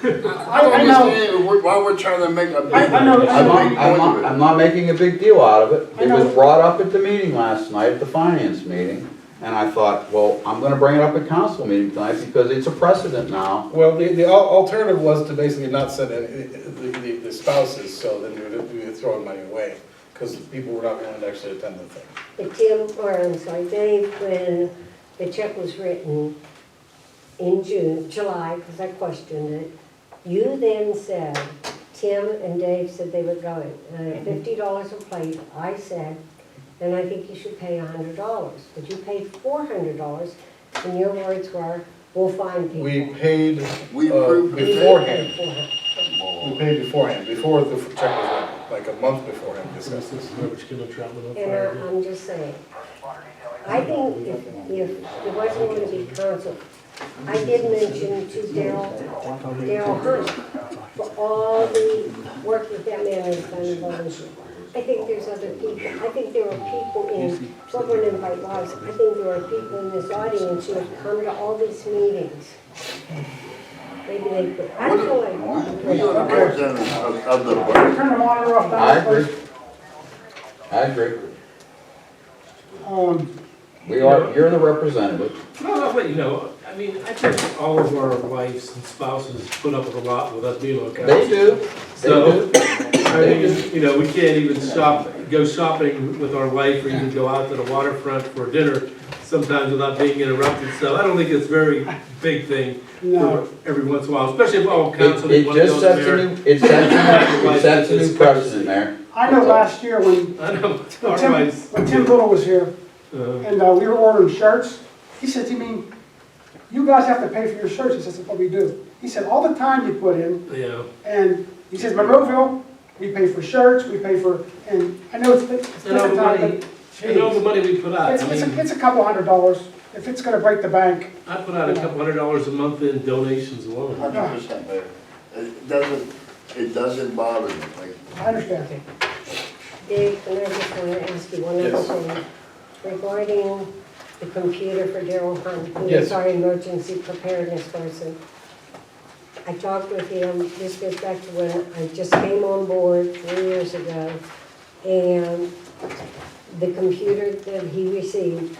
M: I don't
A: I know.
M: understand why we're trying to make a big,
A: I know.
F: I'm not making a big deal out of it.
A: I
F: It
A: know.
F: was brought up at the meeting last night, at the finance meeting, and I thought, well, I'm gonna bring it up at council meeting tonight because it's a precedent now.
C: Well, the alternative was to basically not send the spouses, so then we would throw money away, because people were not willing to actually attend the thing.
K: But Dave, when the check was written in July, because I questioned it, you then said, Tim and Dave said they were going, $50 a plate, I said, then I think you should pay $100. But you paid $400, and your words were, we'll find people.
C: We paid
M: approved
C: beforehand.
K: Beforehand.
C: We paid beforehand, before the check was written, like a month beforehand.
E: This is garbage can Troutman on
K: And
E: Friday.
K: I'm just saying, I think if it wasn't going to be council, I did mention to Daryl Hunt for all the work that that man has done in volunteer. I think there's other people. I think there are people in, we're going to invite wives. I think there are people in this audience who have come to all these meetings. Maybe they could. I feel like.
M: we are the representatives of the borough.
A: Turn the monitor off.
F: I agree. I agree.
A: Um,
F: You're the representative.
E: No, but I mean, I think all of our wives and spouses put up with a lot with us being on council.
F: They do.
E: So, I mean, you know, we can't even go shopping with our wife or even go out to the waterfront for dinner sometimes without being interrupted. So I don't think it's a very big thing
A: No.
E: for every once in a while, especially if all council
F: It
E: want to go
F: just
E: to
F: sets a
E: there.
F: new, it sets a new precedent there.
A: I know last year when
E: I know,
A: when
E: our
A: Tim,
E: wives.
A: when Tim Little was here,
E: Uh,
A: and we were ordering shirts, he said, "You mean, you guys have to pay for your shirts?" He says, "That's what we do." He said, "All the time you put in,"
E: Yeah,
A: and he says, "Monroeville, we pay for shirts, we pay for," and I know it's
E: and all
A: different
E: the
A: time,
E: money,
A: but
E: and all the
A: geez.
E: money we put out.
A: It's,
E: I
A: it's,
E: mean,
A: it's a couple $100. If it's gonna break the bank,
E: I put out a couple $100 a month in donations alone.
M: 100%, Mayor. It doesn't bother me, like,
A: I understand.
K: Dave, and I just want to ask you one other
C: Yes.
K: thing. Regarding the computer for Daryl Hunt, who
C: Yes.
K: is our emergency preparedness person. I talked with him, this goes back to when I just came on board 3 years ago, and the computer that he received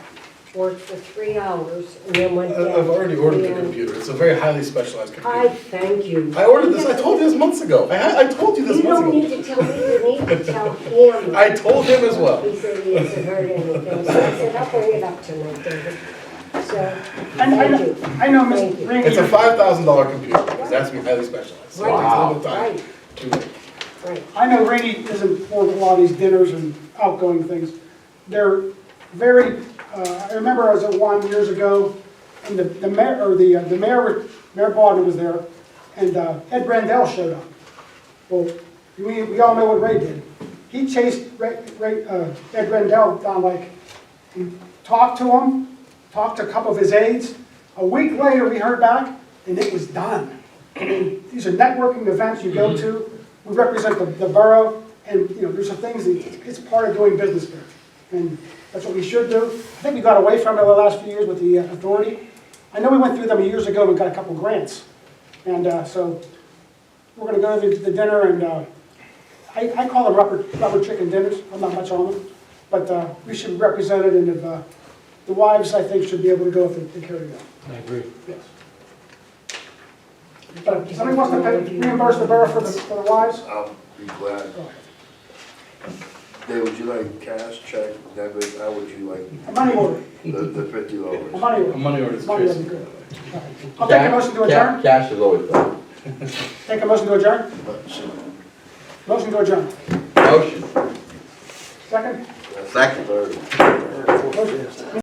K: worked for 3 hours and then went down.
C: I've already ordered the
K: And
C: computer. It's a very highly specialized
K: I
C: computer.
K: thank you.
C: I ordered this, I told you this months ago. I told you this
K: You
C: months
K: don't
C: ago.
K: need to tell me, you need to tell him.
C: I told him as well.
K: He said he hasn't heard anything, so I said, I'll bring it up tonight, David. So,
A: I
K: thank you.
A: I know,
K: Thank
A: Ms.
K: you.
A: Ringy,
C: It's a $5,000 computer. It has to be highly specialized. So it takes a little bit of time
K: Right,
C: to make.
K: right.
A: I know Rainey isn't for a lot of these dinners and outgoing things. They're very, I remember I was at one years ago, and the mayor, or the Mayor Baldwin was there, and Ed Brandell showed up. Well, we all know what Ray did. He chased Ed Brandell down, like, he talked to him, talked to a couple of his aides. A week later, we heard back, and it was done. I mean, these are networking events you go to. We represent the borough, and, you know, there's some things, that it's part of doing business here. And that's what we should do. I think we got away from it the last few years with the authority. I know we went through them years ago and got a couple grants. And so we're going to go to the dinner, and I call them rubber chicken dinners. I'm not much on them. But we should represent it, and if, the wives, I think, should be able to go if they care to go.
E: I agree.
A: Yes. But if somebody wants to reimburse the borough for the wives,
M: I'll be glad.
A: go ahead.
M: Dave, would you like cash, check, debit, how would you like
A: A money order,
M: the $50?
A: a money order.
C: A money order is
A: Money order,
C: crazy.
A: good. I'll take a motion to adjourn.
F: Cash is always better.
A: Take a motion to adjourn. Motion to adjourn.
F: Motion.
A: Second?
M: Second.
A: Motion.